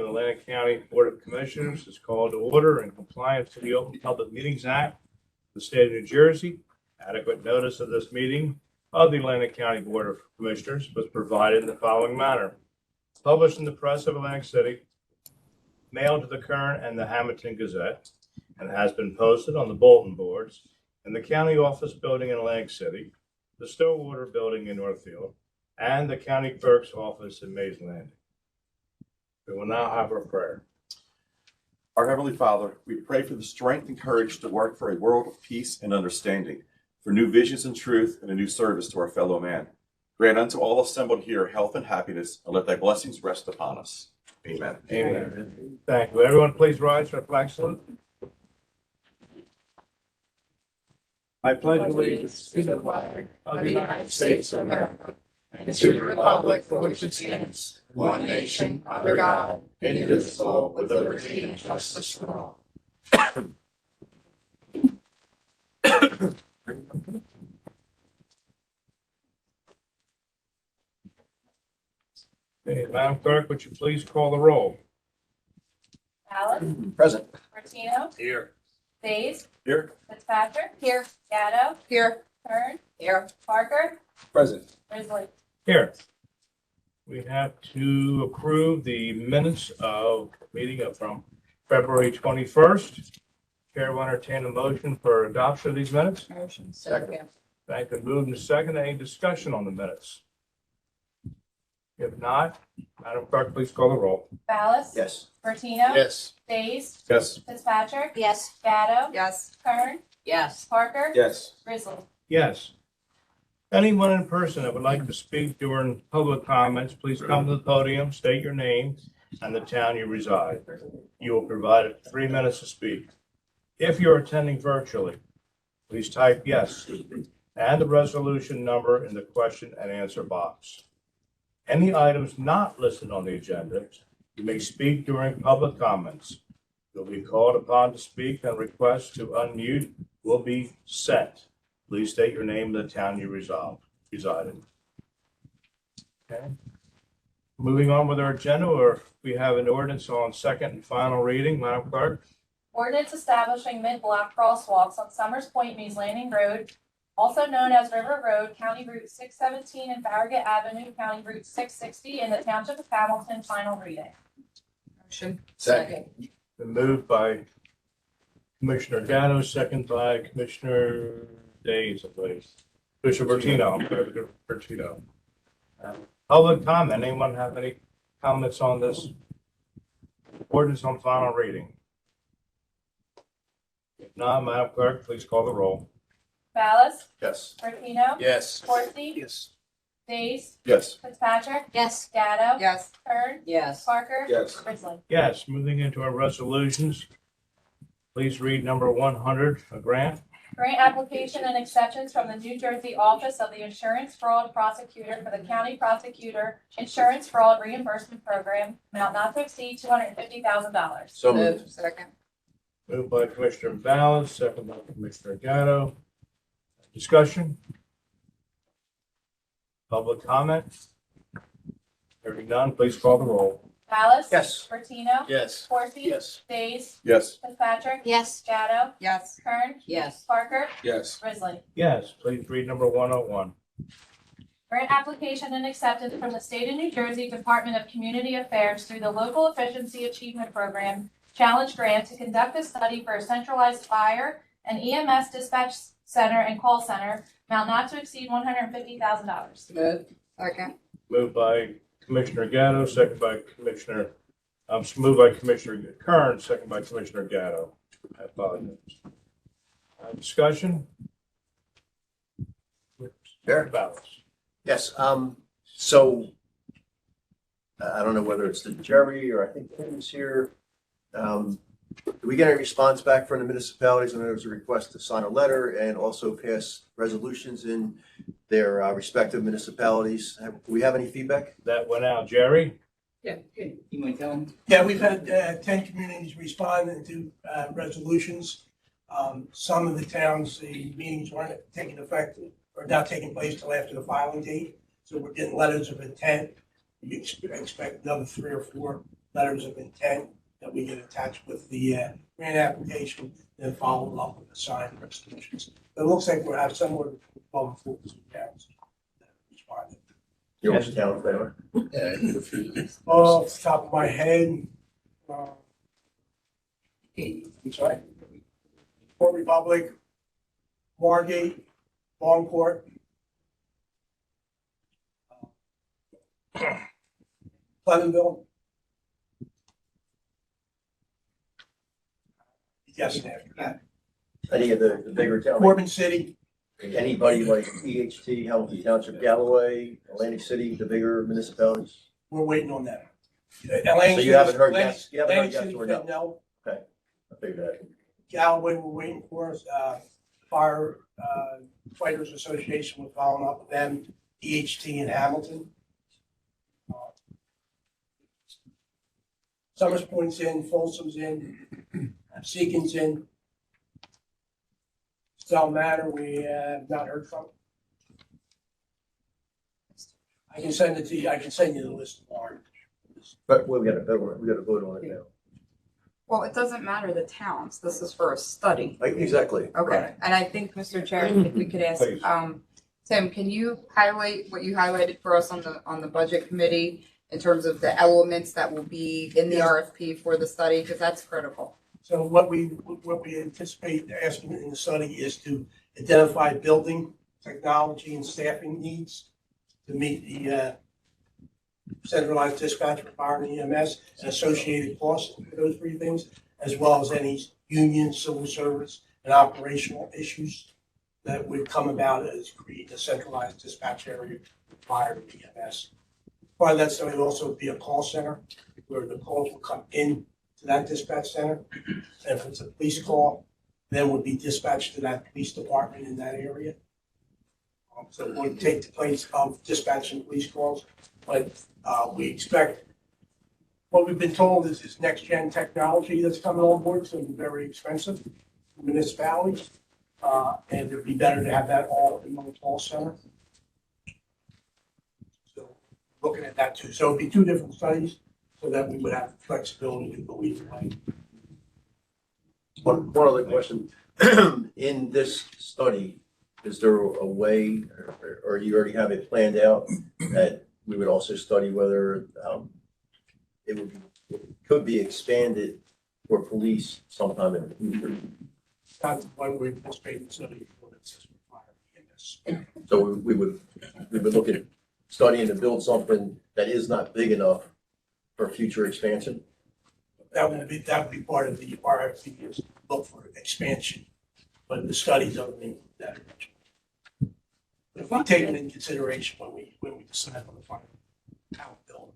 of Atlantic County Board of Commissioners is called to order in compliance to the Open Public Meetings Act of the state of New Jersey. Adequate notice of this meeting of the Atlantic County Board of Commissioners was provided in the following manner. Published in the press of Atlantic City, mailed to the Kern and the Hamilton Gazette, and has been posted on the bulletin boards in the county office building in Atlantic City, the Stillwater building in Northfield, and the county clerk's office in Mays Landing. We will now have our prayer. Our Heavenly Father, we pray for the strength and courage to work for a world of peace and understanding, for new visions and truth and a new service to our fellow man. Grant unto all assembled here health and happiness, and let thy blessings rest upon us. Amen. Amen. Thank you. Everyone, please rise for a flag salute. I pledge allegiance to the flag of the United States of America and to the republic for which it stands, one nation, under God, indivisible, with liberty and justice for all. Okay, Madam Clerk, would you please call the roll? Alice, Present. Martino, Here. Faze, Here. Fitzpatrick. Here. Gatto. Here. Kern. Here. Parker. Present. Grizzly. Here. We have to approve the minutes of meeting from February 21st. Chair will entertain a motion for adoption of these minutes. Motion. Second. Thank you. Moved and second. Any discussion on the minutes? If not, Madam Clerk, please call the roll. Ballas. Yes. Martino. Yes. Faze. Yes. Fitzpatrick. Yes. Gatto. Yes. Kern. Yes. Parker. Yes. Grizzly. Yes. Anyone in person that would like to speak during public comments, please come to the podium, state your name and the town you reside. You will be provided 3 minutes to speak. If you're attending virtually, please type yes and the resolution number in the question and answer box. Any items not listed on the agenda, you may speak during public comments. You'll be called upon to speak, and requests to unmute will be sent. Please state your name and the town you reside in. Okay. Moving on with our agenda, or we have an ordinance on second and final reading. Madam Clerk? Ordinance establishing mid-block crosswalks on Summers Point, Mays Landing Road, also known as River Road, County Route 617 and Farragut Avenue, County Route 660 in the Township of Hamilton, final reading. Motion. Second. Been moved by Commissioner Gatto, second by Commissioner Days, I believe. Commissioner Bertino, I'm sorry, Bertino. Public comment. Anyone have any comments on this ordinance on final reading? If not, Madam Clerk, please call the roll. Ballas. Yes. Martino. Yes. Corsi. Yes. Days. Yes. Fitzpatrick. Yes. Gatto. Yes. Kern. Yes. Parker. Yes. Grizzly. Yes, moving into our resolutions. Please read number 100, a grant. Grant application and acceptance from the New Jersey Office of the Insurance Fraud Prosecutor for the County Prosecutor Insurance Fraud Reimbursement Program, amount not to exceed $250,000. So moved. Second. Moved by Commissioner Ballas, second by Commissioner Gatto. Discussion? Public comment? Hearing none, please call the roll. Ballas. Yes. Bertino. Yes. Corsi. Yes. Days. Yes. Fitzpatrick. Yes. Gatto. Yes. Kern. Yes. Parker. Yes. Grizzly. Yes, please read number 101. Grant application and acceptance from the State of New Jersey Department of Community Affairs through the Local Efficiency Achievement Program Challenge Grant to conduct a study for a centralized fire and EMS dispatch center and call center, amount not to exceed $150,000. Move. Second. Moved by Commissioner Gatto, second by Commissioner, moved by Commissioner Kern, second by Commissioner Gatto. I apologize. Discussion? Sure. Ballas. Yes, so I don't know whether it's the Jerry or I think Tim's here. Do we get any response back from the municipalities? And there was a request to sign a letter and also pass resolutions in their respective municipalities. Do we have any feedback? That went out. Jerry? Yeah, you might tell them. Yeah, we've had 10 communities respond to resolutions. Some of the towns, the meetings weren't taking effect or not taking place till after the filing date. So we're getting letters of intent. You expect another 3 or 4 letters of intent that we get attached with the grant application, then follow up with the signed resolutions. It looks like we'll have somewhere between 12 and 14 towns that responded. You know which towns they are? Off the top of my head, I'm sorry, Port Republic, Margate, Longport, Pleasantville. Yes, after that. Any of the bigger towns? Corbin City, Anybody like EHT, Hamilton Township, Galloway, Atlantic City, the bigger municipalities? we're waiting on that. So you haven't heard yes, you haven't heard Atlantic yes City or said no? no. I figured that. Galloway, we're waiting for us. Fire Fighters Association, we're following up with them. EHT in Hamilton. Summers Point's in, Folsom's in, Seacon's in. Stell Manor, we have not heard from. I can send it to you, I can send you the list of ours. But we gotta vote on it now. Well, it doesn't matter the towns. This is for a study. Exactly. Okay, and I think, Mr. Chair, if we could ask, Please. Tim, can you highlight what you highlighted for us on the budget committee in terms of the elements that will be in the Yes. RFP for the study, because that's critical. So what we anticipate asking in the study is to identify building, technology, and staffing needs to meet the centralized dispatch for fire and EMS and associated costs for those three things, as well as any union, civil service, and operational issues that would come about as create a centralized dispatch area for fire and EMS. Part of that study will also be a call center where the calls will come in to that dispatch center. And if it's a police call, then would be dispatched to that police department in that area. So it would take the place of dispatching police calls, but we expect, what we've been told is this next gen technology that's coming on board, it's going to be very expensive for municipalities. And it'd be better to have that all in one call center. So looking at that too. So it'd be two different studies so that we would have flexibility to go either way. One other question. In this study, is there a way, or you already have it planned out, that we would also study whether it could be expanded for police sometime in the future? That's why we're anticipating study for this fire in this. So we would look at studying to build something that is not big enough for future expansion? That would be part of the RFP is look for expansion, but the study doesn't include that. But if we take it into consideration when we decide on the final town building.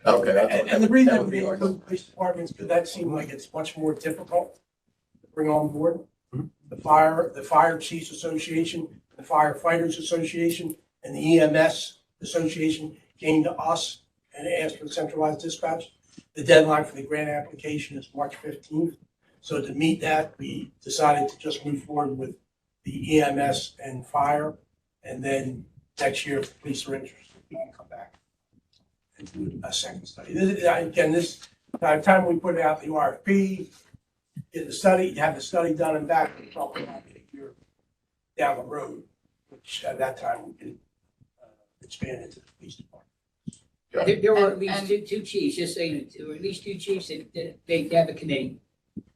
Okay. And the reason that we would be our- include police departments, because that seemed like it's much more difficult to bring on board. The Fire Chiefs Association, the Firefighters Association, and the EMS Association came to us and asked for centralized dispatch. The deadline for the grant application is March 15th. So to meet that, we decided to just move forward with the EMS and fire. And then next year, if the police are interested, we can come back and do a second study. By the time we put out the RFP, get the study, have the study done and back, it's probably not a year down the road, which at that time we can expand into the police department. There were at And- least two chiefs, just saying, there were at least two chiefs that they have a committee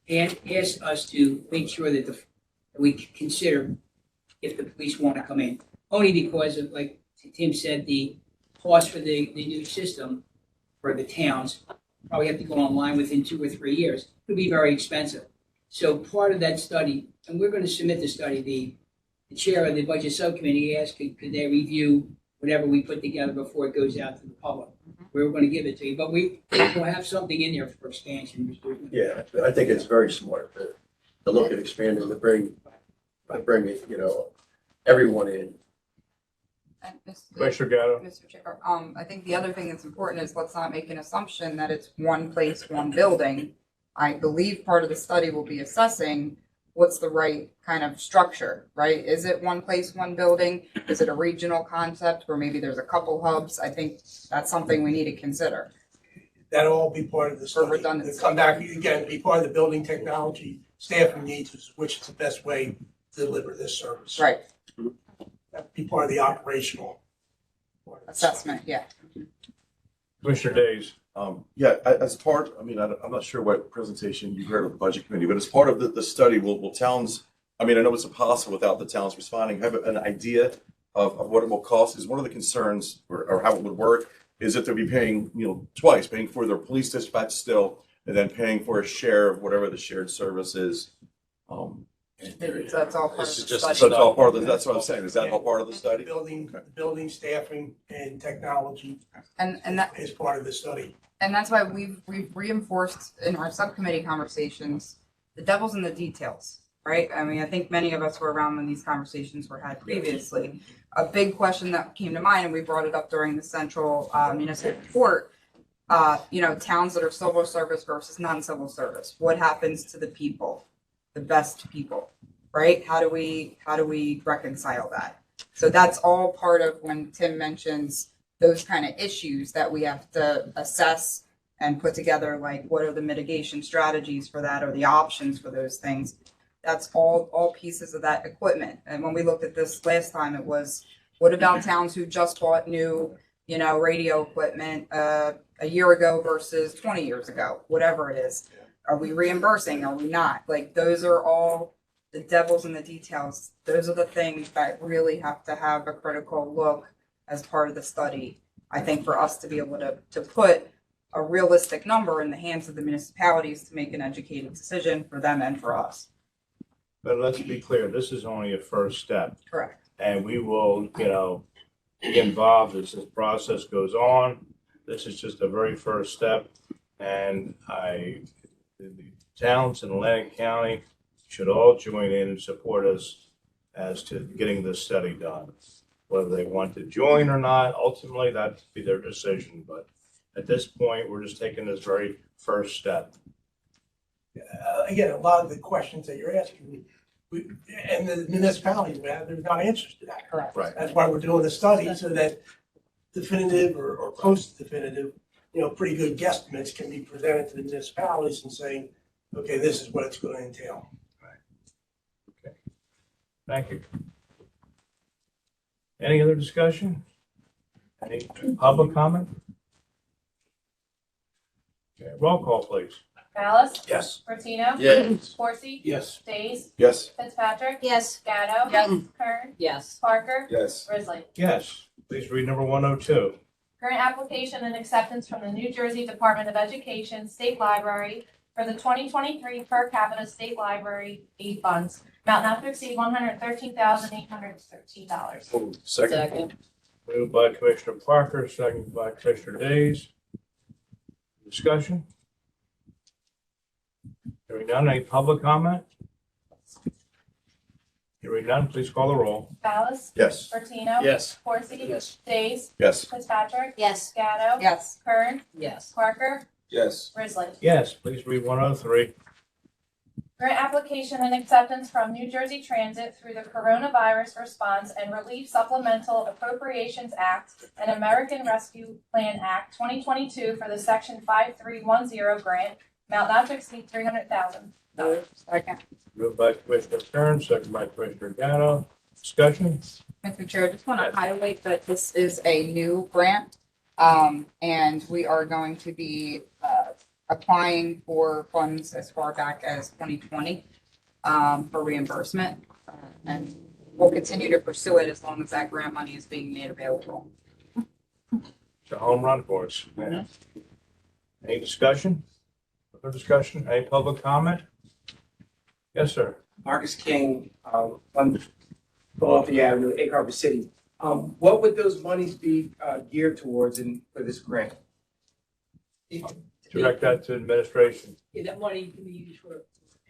and asked us to make sure that we consider if the police want to come in. Only because of, like Tim said, the cost for the new system for the towns probably have to go online within 2 or 3 years. It could be very expensive. So part of that study, and we're going to submit the study, the chair of the budget subcommittee asked, could they review whatever we put together before it goes out to the public? We were going to give it to you, but we will have something in there for expansion. Yeah, I think it's very smart to look at expanding, to bring it, everyone in. And Commissioner Gatto? Mr. Chair, I think the other thing that's important is let's not make an assumption that it's one place, one building. I believe part of the study will be assessing what's the right kind of structure, right? Is it one place, one building? Is it a regional concept where maybe there's a couple hubs? I think that's something we need to consider. That'll all be part of the study. redundancy. Come back again, be part of the building technology staffing needs, which is the best way to deliver this service. Right, That'd be part of the operational. part of the study. assessment, yeah. Commissioner Days. Yeah, as part, I mean, I'm not sure what presentation you heard of the budget committee, but as part of the study, will towns, I mean, I know it's impossible without the towns responding, have an idea of what it will cost? Is one of the concerns, or how it would work, is that they'll be paying, twice, paying for their police dispatch still, and then paying for a share of whatever the shared service is. So that's all part of This the is just study. So it's all part of the, that's what I'm saying, is that all part of the study? Building staffing and technology And that, is part of the study. and that's why we've reinforced in our subcommittee conversations, the devil's in the details, right? I mean, I think many of us were around when these conversations were had previously. A big question that came to mind, and we brought it up during the central municipal report, towns that are civil service versus non-civil service. What happens to the people, the best people, right? How do we reconcile that? So that's all part of when Tim mentions those kind of issues that we have to assess and put together, like what are the mitigation strategies for that or the options for those things. That's all pieces of that equipment. And when we looked at this last time, it was, what about towns who just bought new, radio equipment a year ago versus 20 years ago, whatever it is. Are we reimbursing? Are we not? Like, those are all the devil's in the details. Those are the things that really have to have a critical look as part of the study. I think for us to be able to put a realistic number in the hands of the municipalities to make an educated decision for them and for us. But let's be clear, this is only a first step. Correct. And we will, be involved as this process goes on. This is just a very first step. And the towns in Atlantic County should all join in and support us as to getting this study done. Whether they want to join or not, ultimately that'd be their decision. But at this point, we're just taking this very first step. Again, a lot of the questions that you're asking, and the municipalities, there's not answers to that. Correct. Right. That's why we're doing the study, so that definitive or close to definitive, pretty good guesstimates can be presented to the municipalities and saying, okay, this is what it's going to entail. Thank you. Any other discussion? Any public comment? Okay, roll call, please. Ballas? Yes. Martino? Yes. Corsi? Yes. Days? Yes. Fitzpatrick? Yes. Gatto? Yes. Kern? Yes. Parker? Yes. Risley? Yes, please read number 102. Grant application and acceptance from the New Jersey Department of Education State Library for the 2023 per capita state library aid funds, amount not to exceed $113,813. Second. Moved by Commissioner Parker, seconded by Commissioner Days. Discussion? Hearing none, any public comment? Hearing none, please call the roll. Ballas? Yes. Martino? Yes. Corsi? Yes. Days? Yes. Fitzpatrick? Yes. Gatto? Yes. Kern? Yes. Parker? Yes. Risley? Yes, please read 103. Grant application and acceptance from New Jersey Transit through the Coronavirus Response and Relief Supplemental Appropriations Act and American Rescue Plan Act 2022 for the Section 5310 grant, amount not to exceed $300,000. Second. Moved by Commissioner Kern, seconded by Commissioner Gatto. Discussion? Mr. Chair, I just want to highlight that this is a new grant, and we are going to be applying for funds as far back as 2020 for reimbursement, and we'll continue to pursue it as long as that grant money is being made available. It's a home run for us. Any discussion? Other discussion? Any public comment? Yes, sir. Marcus King, on Philadelphia Avenue, Egg Harbor City. What would those monies be geared towards for this grant? Direct that to administration. Yeah, that money can be used for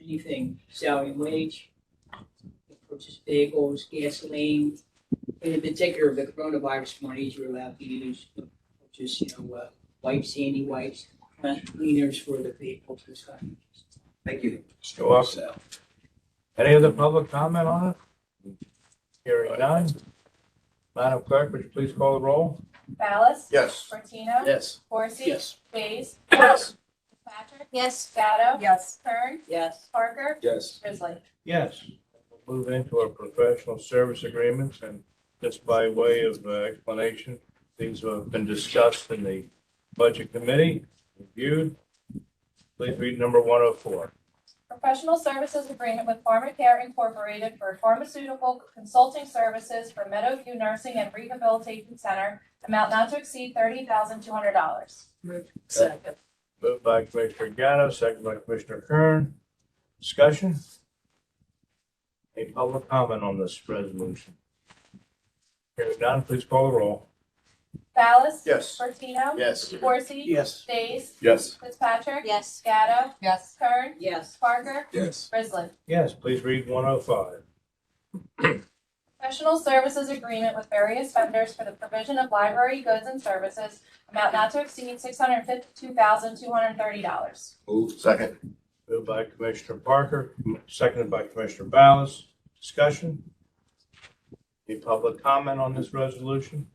anything, salary and wage, purchase vehicles, gasoline. And in particular, the coronavirus monies you're allowed to use, just, wipes, handy wipes, cleaners for the vehicles, this kind of thing. Thank you. Go off. Any other public comment on it? Hearing none. Madam Clerk, would you please call the roll? Ballas? Yes. Martino? Yes. Corsi? Yes. Days? Yes. Patrick? Yes. Gatto? Yes. Kern? Yes. Parker? Yes. Grizzly. Yes. We'll move into our professional service agreements, and just by way of explanation, these have been discussed in the budget committee, reviewed. Please read number 104. Professional services agreement with Pharmacare Incorporated for pharmaceutical consulting services for Meadowview Nursing and Rehabilitation Center, amount not to exceed $30,200. Second. Moved by Commissioner Gatto, second by Commissioner Kern. Discussion? Any public comment on this resolution? Hearing none, please call the roll. Ballas? Yes. Martino? Yes. Corsi? Yes. Days? Yes. Fitzpatrick? Yes. Gatto? Yes. Kern? Yes. Parker? Yes. Grizzly. Yes, please read 105. Professional services agreement with various vendors for the provision of library goods and services, amount not to exceed $652,230. Move. Second. Moved by Commissioner Parker, seconded by Commissioner Ballas. Discussion? Any public comment on this resolution?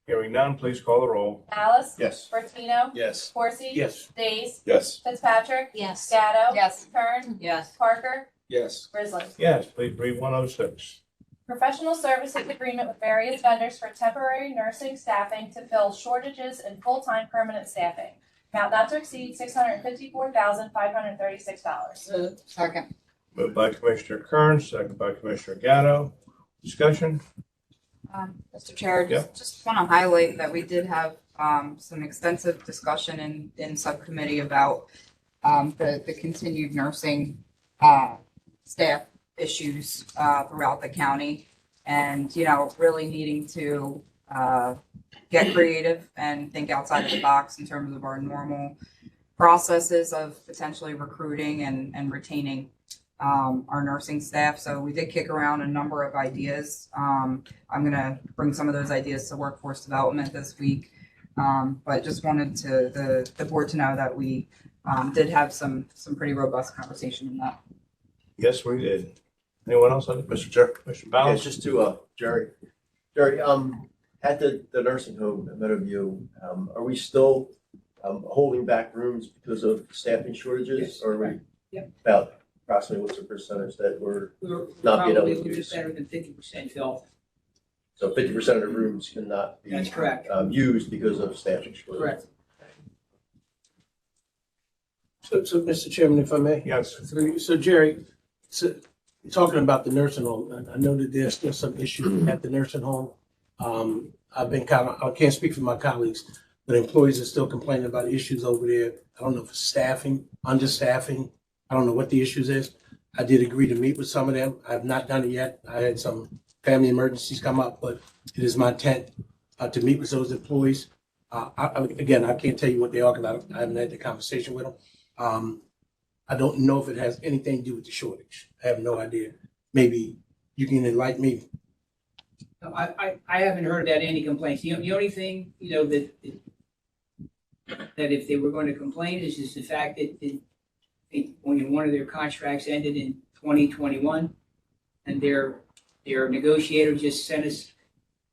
Hearing none, please call the roll. Ballas? Yes. Martino? Yes. Corsi? Yes. Days? Yes. Fitzpatrick? Yes. Gatto? Yes. Kern? Yes. Parker? Yes. Grizzly. Yes, please read 106. Professional services agreement with various vendors for temporary nursing staffing to fill shortages in full-time permanent staffing. Amount not to exceed $654,536. Second. Moved by Commissioner Kern, seconded by Commissioner Gatto. Discussion? Mr. Chair, just want to highlight that we did have some extensive discussion in subcommittee about the continued nursing staff issues throughout the county, and really needing to get creative and think outside of the box in terms of our normal processes of potentially recruiting and retaining our nursing staff. So we did kick around a number of ideas. I'm going to bring some of those ideas to workforce development this week. But just wanted the board to know that we did have some pretty robust conversation on that. Yes, we did. Anyone else? Mr. Chair. Commissioner Yeah, Ballas? just to, Jerry. Jerry, at the nursing home at Meadowview, are we still holding back rooms because of staffing shortages? Yes, Or are correct. we Yep. about approximately what's the percentage that we're, We're Not being able probably to a little use. bit better than 50% filled. so 50% of the rooms cannot be That's correct. used because of staffing shortages? Correct. So, Mr. Chairman, if I may? Yes. So Jerry, so talking about the nursing home, I know that there's still some issues at the nursing home. I've been I can't speak for my colleagues, but employees are still complaining about issues over there. I don't know if it's staffing, understaffing. I don't know what the issues is. I did agree to meet with some of them. I have not done it yet. I had some family emergencies come up, but it is my intent to meet with those employees. Again, I can't tell you what they are because I haven't had the conversation with them. I don't know if it has anything to do with the shortage. I have no idea. Maybe you can enlighten me. No, I haven't heard that any complaints. The only thing, that if they were going to complain is just the fact that when one of their contracts ended in 2021 and their negotiator just sent us,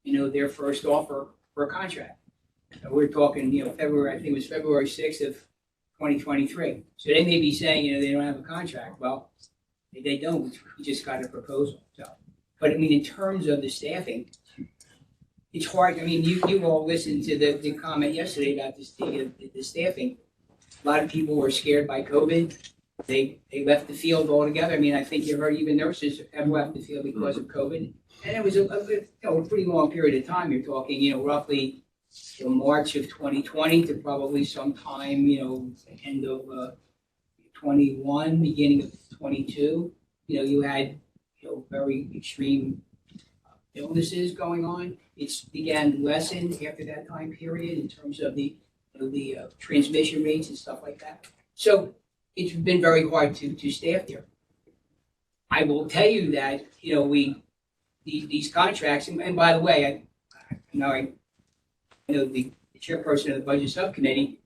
their first offer for a contract. We're talking, February, I think it was February 6th of 2023. So they may be saying, they don't have a contract. Well, they don't. We just got a proposal. So, but I mean, in terms of the staffing, it's hard. I mean, you all listened to the comment yesterday about the staffing. A lot of people were scared by COVID. They left the field altogether. I mean, I think you heard even nurses have left the field because of COVID. And it was a pretty long period of time. You're talking, roughly March of 2020 to probably sometime, end of 21, beginning of 22. You had, very extreme illnesses going on. It's began to lessen after that time period in terms of the transmission rates and stuff like that. So it's been very hard to staff there. I will tell you that, these contracts, and by the way, I know the chairperson of the budget subcommittee,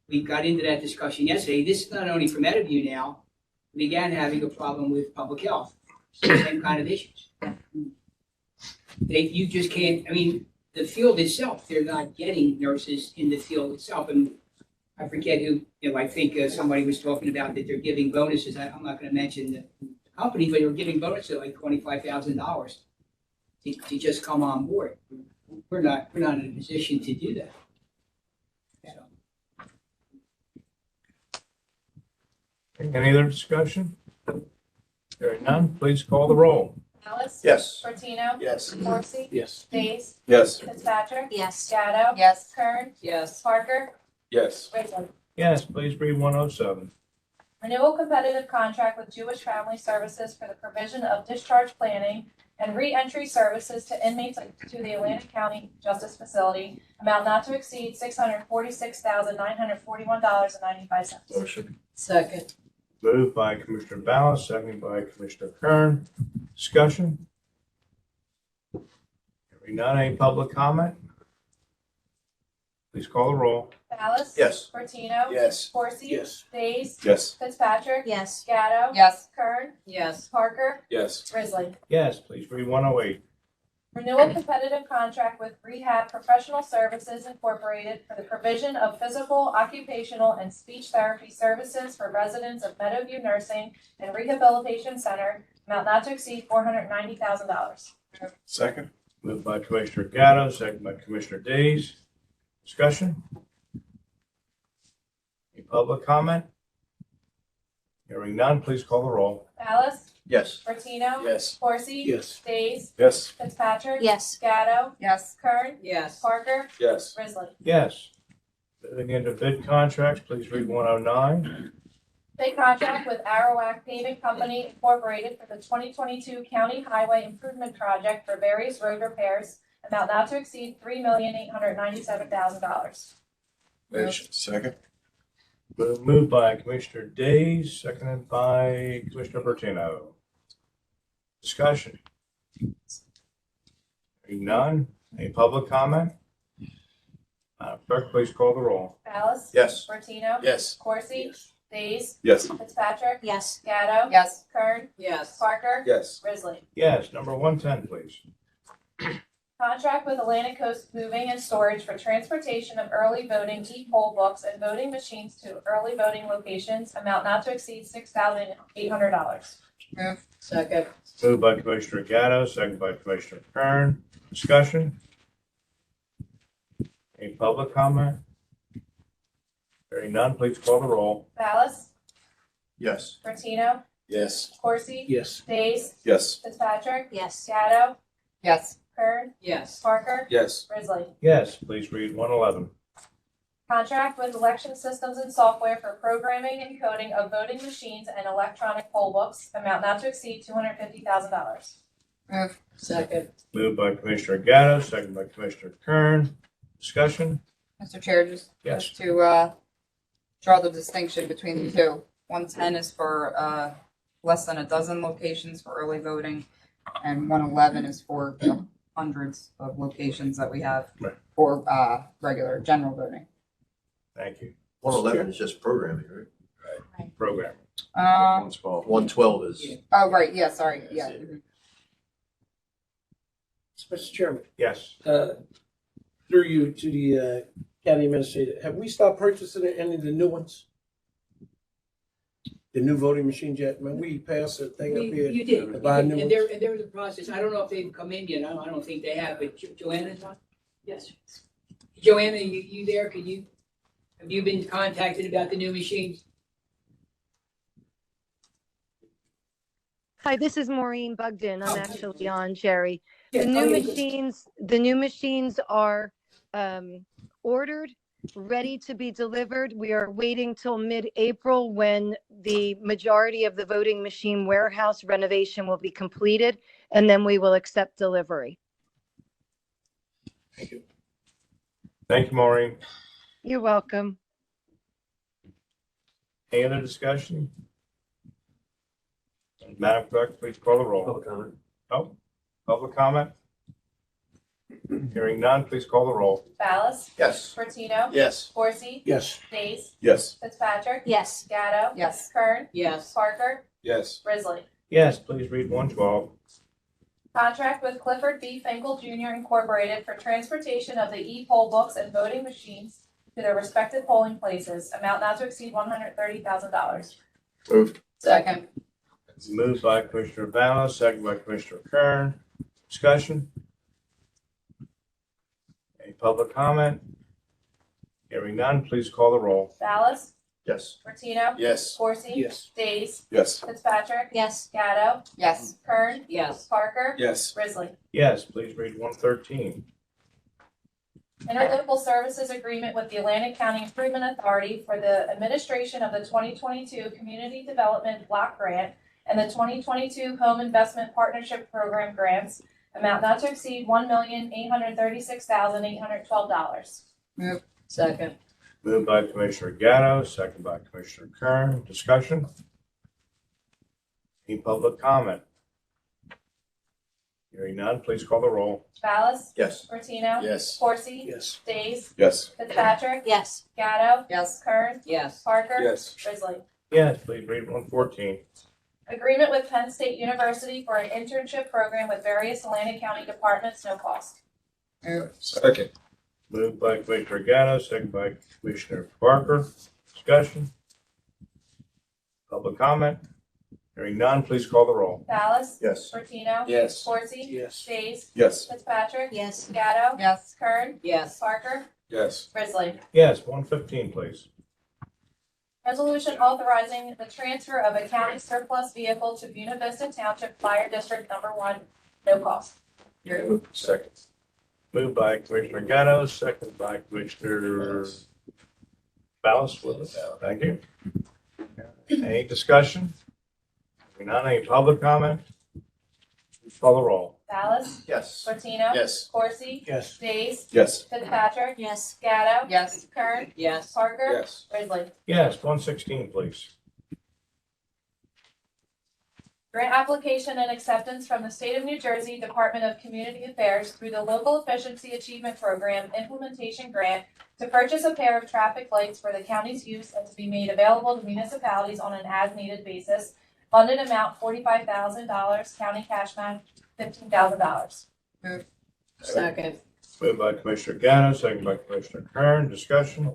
we got into that discussion yesterday. This is not only for Meadowview now, we began having a problem with public health, same kind of issues. You just can't, I mean, the field itself, they're not getting nurses in the field itself. And I forget who, I think somebody was talking about that they're giving bonuses. I'm not gonna mention the company, but they're giving bonuses like $25,000 to just come on board. We're not in a position to do that. So, Any other discussion? Hearing none, please call the roll. Alice. Yes. Martino. Yes. Dorsey. Yes. Days. Yes. Fitzpatrick. Yes. Gatto. Yes. Kern. Yes. Parker. Yes. Risley. Yes, please read 107. Renewal competitive contract with Jewish Family Services for the provision of discharge planning and re-entry services to inmates to the Atlantic County Justice Facility, amount not to exceed $646,941.95. Motion. Second. Moved by Commissioner Ballas, seconded by Commissioner Kern. Discussion? Hearing none, any public comment? Please call the roll. Ballas. Yes. Martino. Yes. Horsey. Yes. Days. Yes. Fitzpatrick. Yes. Gatto. Yes. Kern. Yes. Parker. Yes. Risley. Yes, please read 108. Renewal competitive contract with Rehab Professional Services Incorporated for the provision of physical, occupational, and speech therapy services for residents of Meadowview Nursing and Rehabilitation Center, amount not to exceed $490,000. Second. Moved by Commissioner Gatto, seconded by Commissioner Days. Discussion? Any public comment? Hearing none, please call the roll. Alice. Yes. Martino. Yes. Horsey. Yes. Days. Yes. Fitzpatrick. Yes. Gatto. Yes. Kern. Yes. Parker. Yes. Risley. Yes. Moving into bid contracts, please read 109. Bid contract with Arawak Paving Company Incorporated for the 2022 County Highway Improvement Project for various road repairs, amount not to exceed $3,897,000. Motion. Second. Moved by Commissioner Days, seconded by Commissioner Bertino. Discussion? Hearing none. Any public comment? Clerk, please call the roll. Ballas. Yes. Martino. Yes. Coursey. Yes. Days. Yes. Fitzpatrick. Yes. Gatto. Yes. Kern. Yes. Parker. Yes. Risley. Yes, number 110, please. Contract with Atlantic Coast Moving and Storage for transportation of early voting e-poll books and voting machines to early voting locations, amount not to exceed $6,800. Move. Second. Moved by Commissioner Gatto, seconded by Commissioner Kern. Discussion? Any public comment? Hearing none, please call the roll. Ballas. Yes. Martino. Yes. Coursey. Yes. Days. Yes. Fitzpatrick. Yes. Gatto. Yes. Kern. Yes. Parker. Yes. Risley. Yes, please read 111. Contract with Election Systems and Software for programming and coding of voting machines and electronic poll books, amount not to exceed $250,000. Move. Second. Moved by Commissioner Gatto, seconded by Commissioner Kern. Discussion? Mr. Chair, just Yes. to draw the distinction between the two. 110 is for less than a dozen locations for early voting, and 111 is for the hundreds of locations that we have Right. for regular general voting. Thank you. 111 is just programming, right? Program. 112. 112 is. Yeah. Oh, right, yeah, sorry, yeah. Mhm. Mr. Chairman, Yes. through you to the county administrator, have we stopped purchasing any of the new ones? The new voting machines yet? When we passed the thing up here? You did, to buy new and ones? there was a process, I don't know if they've come in yet, I don't think they have, but Joanna's on? Yes. Joanna, you there, have you been contacted about the new machines? Hi, this is Maureen Bugden. I'm actually on, Jerry. Yeah, The new okay. machines are ordered, ready to be delivered. We are waiting till mid-April when the majority of the voting machine warehouse renovation will be completed, and then we will accept delivery. Thank you. Thank you, Maureen. You're welcome. Any other discussion? Madam Clerk, please call the roll. Public comment. Oh, public comment? Hearing none, please call the roll. Ballas. Yes. Martino. Yes. Coursey. Yes. Days. Yes. Fitzpatrick. Yes. Gatto. Yes. Kern. Yes. Parker. Yes. Risley. Yes, please read 112. Contract with Clifford B. Finkel Jr. Incorporated for transportation of the e-poll books and voting machines to their respective polling places, amount not to exceed $130,000. Moved. Second. Moved by Commissioner Ballas, second by Commissioner Kern. Discussion? Any public comment? Hearing none, please call the roll. Ballas? Yes. Martino? Yes. Coursey? Yes. Days? Yes. Fitzpatrick? Yes. Gatto? Yes. Kern? Yes. Parker? Yes. Grizzly. Yes, please read 113. Interlocal services agreement with the Atlantic County Improvement Authority for the administration of the 2022 Community Development Block Grant and the 2022 Home Investment Partnership Program grants, amount not to exceed $1,836,812. Move. Second. Moved by Commissioner Gatto, second by Commissioner Kern. Discussion? Any public comment? Hearing none, please call the roll. Ballas? Yes. Martino? Yes. Coursey? Yes. Days? Yes. Fitzpatrick? Yes. Gatto? Yes. Kern? Yes. Parker? Yes. Grizzly. Yes, please read 114. Agreement with Penn State University for an internship program with various Atlantic County departments, no cost. Move. Second. Moved by Commissioner Gatto, second by Commissioner Parker. Discussion? Public comment? Hearing none, please call the roll. Ballas? Yes. Martino? Yes. Coursey? Yes. Days? Yes. Fitzpatrick? Yes. Gatto? Yes. Kern? Yes. Parker? Yes. Grizzly. Yes, 115, please. Resolution authorizing the transfer of a county surplus vehicle to Buena Vista Township Fire District Number 1, no cost. Move. Second. Moved by Commissioner Gatto, second by Commissioner Ballas. Thank you. Any discussion? Hearing none, any public comment? Please call the roll. Ballas? Yes. Martino? Yes. Coursey? Yes. Days? Yes. Fitzpatrick? Yes. Gatto? Yes. Kern? Yes. Parker? Yes. Grizzly. Yes, 116, please. Grant application and acceptance from the State of New Jersey Department of Community Affairs through the Local Efficiency Achievement Program Implementation Grant to purchase a pair of traffic lights for the county's use and to be made available to municipalities on an as-needed basis. Funded amount $45,000, county cash match $15,000. Second. Moved by Commissioner Gatto, second by Commissioner Kern. Discussion?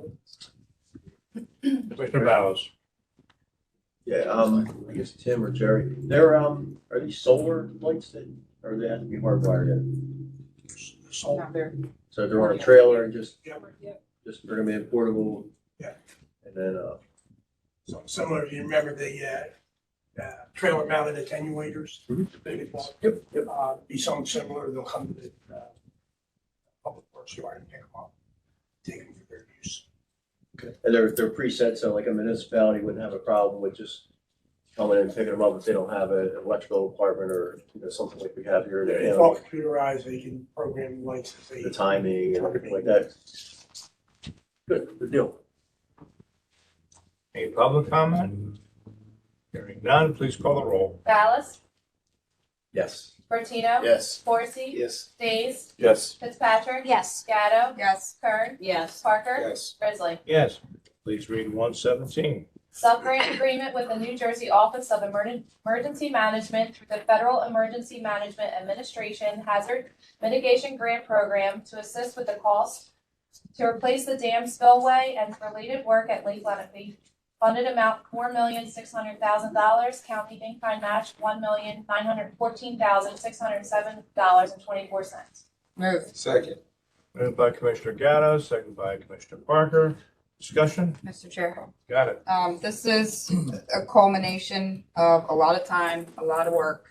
Commissioner Ballas. Yeah, I guess Tim or Jerry, are these solar lights that, or they have to be hardwired in? So, So they're on a trailer and just yeah, bring them in portable? Yeah. And then, so similar, if you remember the, trailer mounted attenuators. Mhm. the big one. Yep, yep. Be something similar, they'll come to the, public works yard and pick them up, take them for their use. and they're preset, so like a municipality wouldn't have a problem with just coming in and picking them up if they don't have an electrical department or, something like we have here. It's all computerized, they can program the lights as they. The timing and everything like that. Good deal. Any public comment? Hearing none, please call the roll. Ballas? Yes. Martino? Yes. Coursey? Yes. Days? Yes. Fitzpatrick? Yes. Gatto? Yes. Kern? Yes. Parker? Yes. Grizzly. Yes, please read 117. Sub-grant agreement with the New Jersey Office of Emergency Management through the Federal Emergency Management Administration Hazard Mitigation Grant Program to assist with the cost to replace the dam spillway and related work at Lake Lenape. Funded amount $4,600,000, county in-kind match $1,914,607.24. Move. Second. Moved by Commissioner Gatto, second by Commissioner Parker. Discussion? Mr. Chair. Got it. This is a culmination of a lot of time, a lot of work,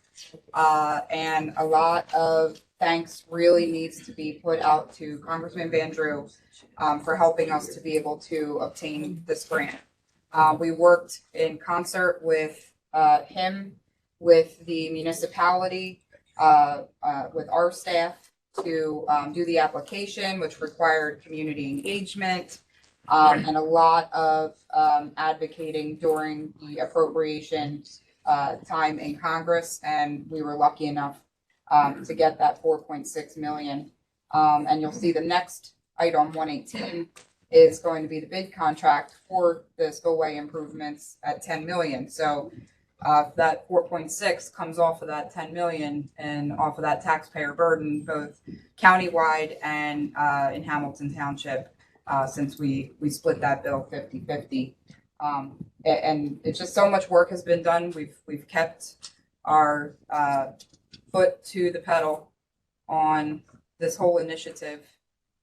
and a lot of thanks really needs to be put out to Congressman Van Drew for helping us to be able to obtain this grant. We worked in concert with him, with the municipality, with our staff to do the application, which required community engagement. And a lot of advocating during the appropriation time in Congress, and we were lucky enough to get that 4.6 million. And you'll see the next item, 118, is going to be the bid contract for the spillway improvements at 10 million. So That 4.6 comes off of that 10 million and off of that taxpayer burden, both countywide and in Hamilton Township, since we split that bill 50-50. And it's just so much work has been done. We've kept our foot to the pedal on this whole initiative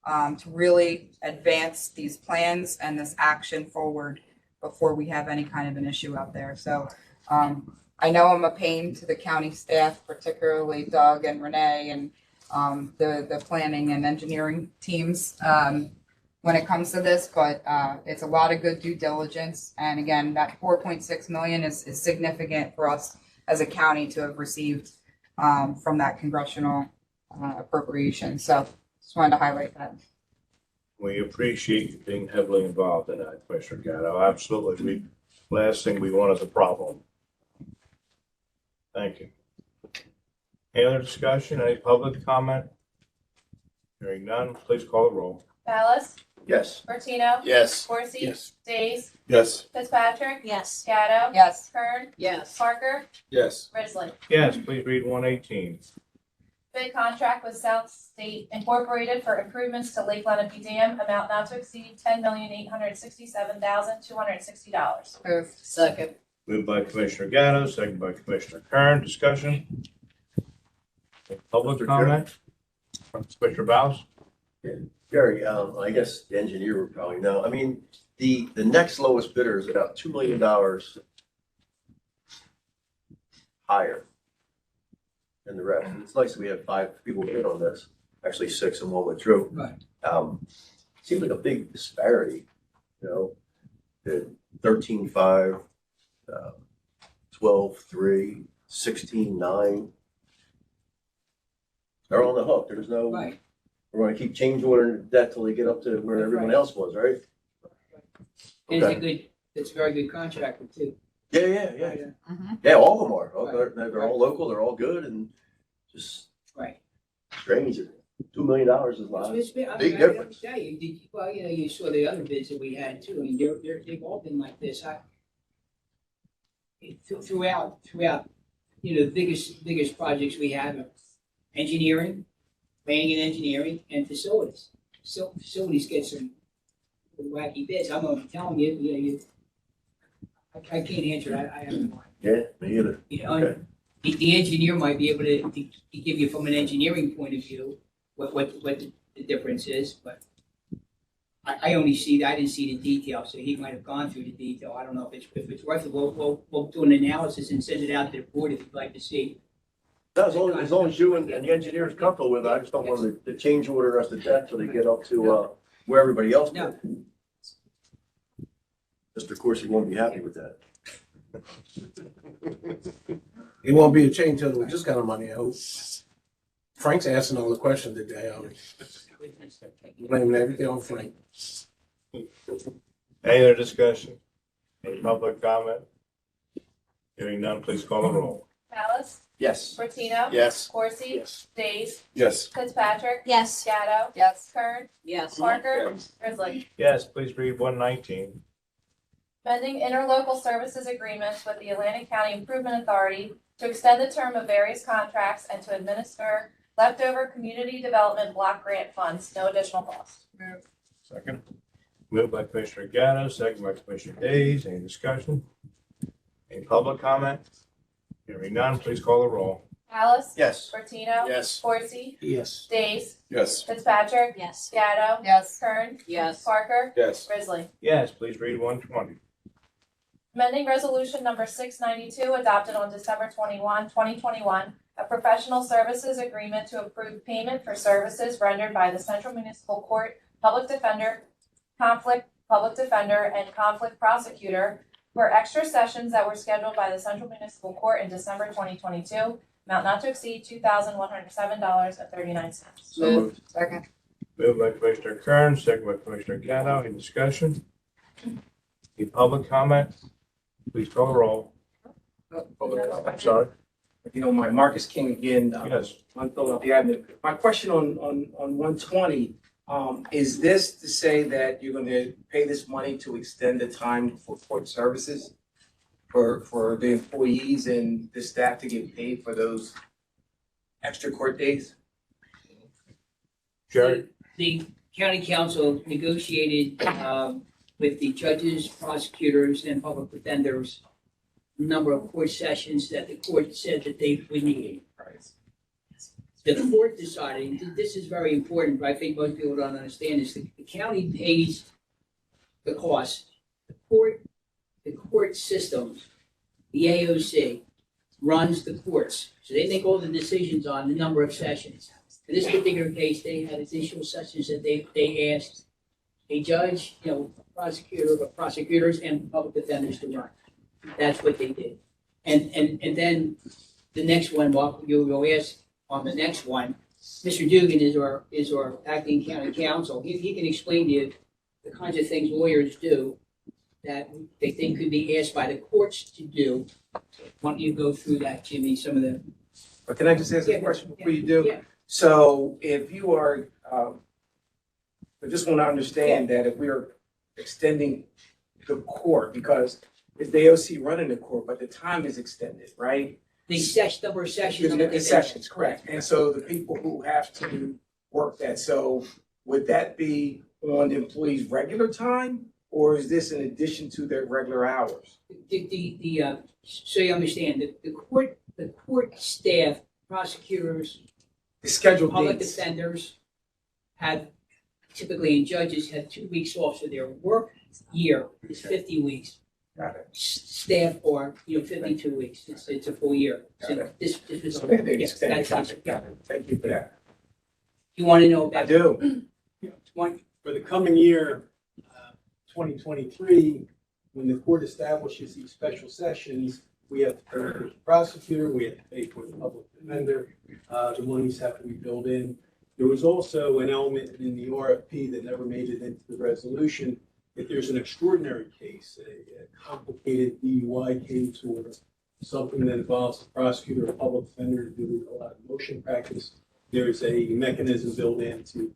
to really advance these plans and this action forward before we have any kind of an issue out there. So I know I'm a pain to the county staff, particularly Doug and Renee and the planning and engineering teams when it comes to this, but it's a lot of good due diligence. And again, that 4.6 million is significant for us as a county to have received from that congressional appropriation. So just wanted to highlight that. We appreciate you being heavily involved in that, Commissioner Gatto. Absolutely. Last thing we want is a problem. Thank you. Any other discussion? Any public comment? Hearing none, please call the roll. Ballas? Yes. Martino? Yes. Coursey? Yes. Days? Yes. Fitzpatrick? Yes. Gatto? Yes. Kern? Yes. Parker? Yes. Risley? Yes, please read 118. Bid contract with South State Incorporated for improvements to Lake Lenape Dam, amount not to exceed $10,867,260. Move. Second. Moved by Commissioner Gatto, second by Commissioner Kern. Discussion? Public Mr. comment? Commissioner Bowles? Jerry, I guess the engineer would probably know. I mean, the next lowest bidder is about $2 million higher than the rest. And it's nice that we had 5 people bid on this, actually 6 and 1 went through. Right. Seems like a big disparity, you know, the 13.5, 12.3, 16.9. They're on the hook. There's no, Right. we're gonna keep change ordering debt till they get up to where That's everyone right. else was, right? And it's Okay. a good, it's a very good contractor too. Yeah. Mhm. Yeah, all of them are. Oh, Right. they're all local, they're all good, and just Right. strange. $2 million is a lot. It's been- I Big mean, I gotta difference. tell you, well, you know, you saw the other bids that we had too. I mean, they've all been like this. Throughout, you know, the biggest projects we have are engineering, planning and engineering, and facilities. So facilities get some wacky bids. I'm gonna tell you, you know, I can't answer that. I have no idea. Yeah, me either. You know, Okay. the engineer might be able to give you from an engineering point of view what the difference is, but I only see, I didn't see the detail, so he might have gone through the detail. I don't know if it's worth it. We'll do an analysis and send it out to the board if you'd like to see. No, as long as you and the engineer is comfortable with it, I just don't want to change order us to death till they get up to, where everybody else No. did. Mr. Corsi won't be happy with that. It won't be a change until we just got our money out. Frank's asking all the questions today. I'm blaming everything on Frank. Any other discussion? Any public comment? Hearing none, please call the roll. Ballas? Yes. Martino? Yes. Coursey? Yes. Days? Yes. Fitzpatrick? Yes. Gatto? Yes. Kern? Yes. Parker? Risley? Yes, please read 119. Amending interlocal services agreements with the Atlantic County Improvement Authority to extend the term of various contracts and to administer leftover community development block grant funds, no additional cost. Move. Second. Moved by Commissioner Gatto, second by Commissioner Days. Any discussion? Any public comment? Hearing none, please call the roll. Alice? Yes. Martino? Yes. Coursey? Yes. Days? Yes. Fitzpatrick? Yes. Gatto? Yes. Kern? Yes. Parker? Yes. Risley? Yes, please read 120. Amending Resolution Number 692, adopted on December 21, 2021, a professional services agreement to approve payment for services rendered by the Central Municipal Court Public Defender, Public Defender, and Conflict Prosecutor for extra sessions that were scheduled by the Central Municipal Court in December 2022, amount not to exceed $2,107.39. So moved. Second. Moved by Commissioner Kern, second by Commissioner Gatto. Any discussion? Any public comment? Please call the roll. I'm sorry. If you don't mind, Marcus King again. Yes. On Philadelphia Avenue. My question on 120, is this to say that you're going to pay this money to extend the time for court services? for the employees and the staff to get paid for those extra court days? Jerry? The county council negotiated, with the judges, prosecutors, and public defenders, a number of court sessions that the court said that they would need. The court decided, and this is very important, but I think most people don't understand this, the county pays the cost. The court system, the AOC, runs the courts. So they make all the decisions on the number of sessions. In this particular case, they had additional sessions that they asked a judge, prosecutors and public defenders to run. That's what they did. And then the next one, well, you'll go ask on the next one, Mr. Dugan is our acting county counsel. He can explain to you the kinds of things lawyers do that they think could be asked by the courts to do. Why don't you go through that, Jimmy, some of the. But can I just ask a question before you do? Yeah. So if you are, I just want to understand that if we are extending the court, because it's the AOC running the court, but the time is extended, right? The number of sessions. The sessions, correct. And so the people who have to work that, so would that be on the employee's regular time? Or is this in addition to their regular hours? So you understand, the court staff, prosecutors, The scheduled public dates. defenders have, typically, and judges have 2 weeks off, so their work year is 50 weeks. Got it. Staff are, 52 weeks, it's a full year. So Got it. this was. So they Yes, extended. that's it. Got it. Thank you for that. You want to know I about? do. For the coming year, 2023, when the court establishes these special sessions, we have to pay for the prosecutor, we have to pay for the public defender, the monies have to be billed in. There was also an element in the RFP that never made it into the resolution. If there's an extraordinary case, a complicated DUI case or something that involves the prosecutor or public defender to do a lot of motion practice, there's a mechanism built in to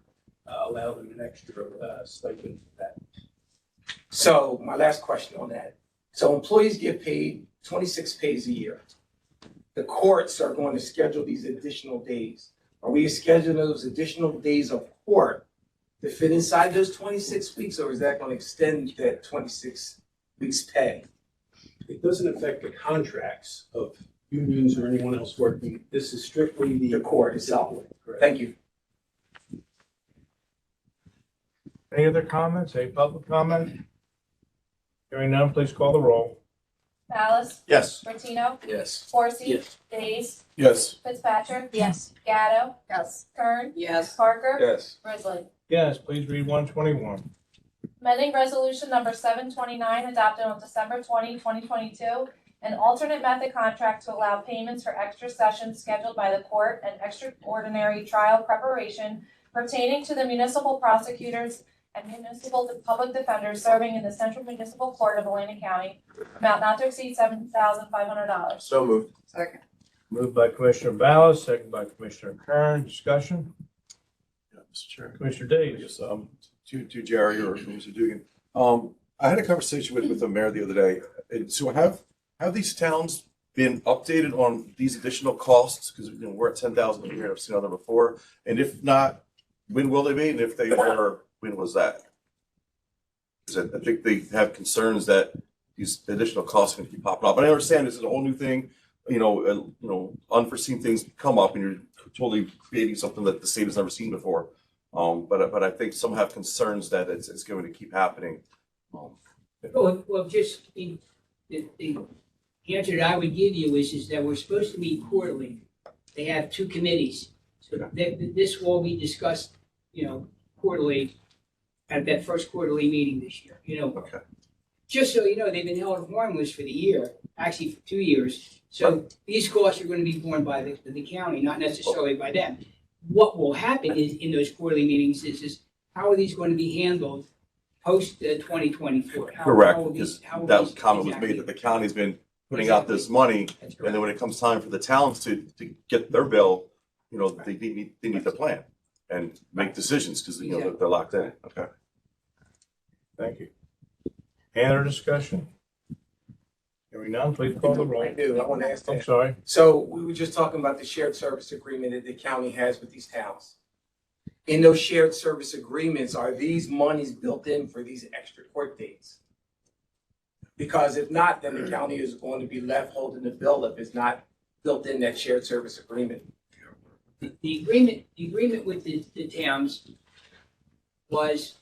allow them an extra stipend for that. So my last question on that. So employees get paid 26 pays a year. The courts are going to schedule these additional days. Are we scheduling those additional days of court to fit inside those 26 weeks, or is that going to extend that 26 weeks pay? It doesn't affect the contracts of unions or anyone else working. This is strictly The court itself. Correct. Thank you. Any other comments? Any public comment? Hearing none, please call the roll. Ballas? Yes. Martino? Yes. Forsy? Yes. Days? Yes. Fitzpatrick? Yes. Gatto? Yes. Kern? Yes. Parker? Yes. Bristly? Yes, please read 121. Amending resolution number 729 adopted on December 20, 2022, an alternate method contract to allow payments for extra sessions scheduled by the court and extraordinary trial preparation pertaining to the municipal prosecutors and municipal public defenders serving in the Central Municipal Court of Atlantic County, amount not to exceed $7,500. So moved. Second. Moved by Commissioner Ballas, second by Commissioner Kern. Discussion? Mr. Chair. Commissioner Davis? Yes, to Jerry or Mr. Dugan. I had a conversation with the mayor the other day. And so have these towns been updated on these additional costs? Because we're at 10,000 a year. I've seen other before. And if not, when will they be? And if they are, when was that? Because I think they have concerns that these additional costs are going to keep popping up. But I understand this is a whole new thing. Unforeseen things come up, and you're totally creating something that the state has never seen before. But I think some have concerns that it's going to keep happening. Well, just the answer that I would give you is that we're supposed to meet quarterly. They have two committees. So this will be discussed, quarterly at that first quarterly meeting this year, Okay. Just so you know, they've been held harmless for the year, actually for 2 years. So these costs are going to be borne by the county, not necessarily by them. What will happen is in those quarterly meetings is how are these going to be handled post 2024? Correct, because that comment was made that the county's been putting out this money, That's and then correct. when it comes time for the towns to get their bill, they need to plan and make decisions because they're locked in. Okay. Thank you. Any other discussion? Hearing none, please call the roll. I do, I want to ask I'm that. sorry. So we were just talking about the shared service agreement that the county has with these towns. In those shared service agreements, are these monies built in for these extra court dates? Because if not, then the county is going to be left holding the bill if it's not built in that shared service agreement. The agreement with the towns was,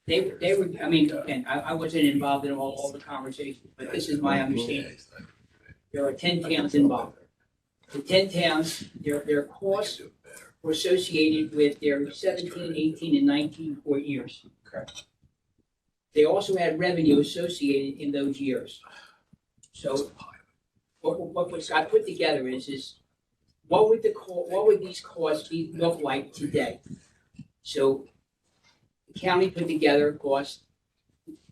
they were, I mean, and I wasn't involved in all the conversations, but this is my understanding. There are 10 towns involved. The 10 towns, their costs were associated with their 17, 18, and 19 court years. Okay. They also had revenue associated in those years. So what was got put together is what would these costs look like today? So the county put together a cost,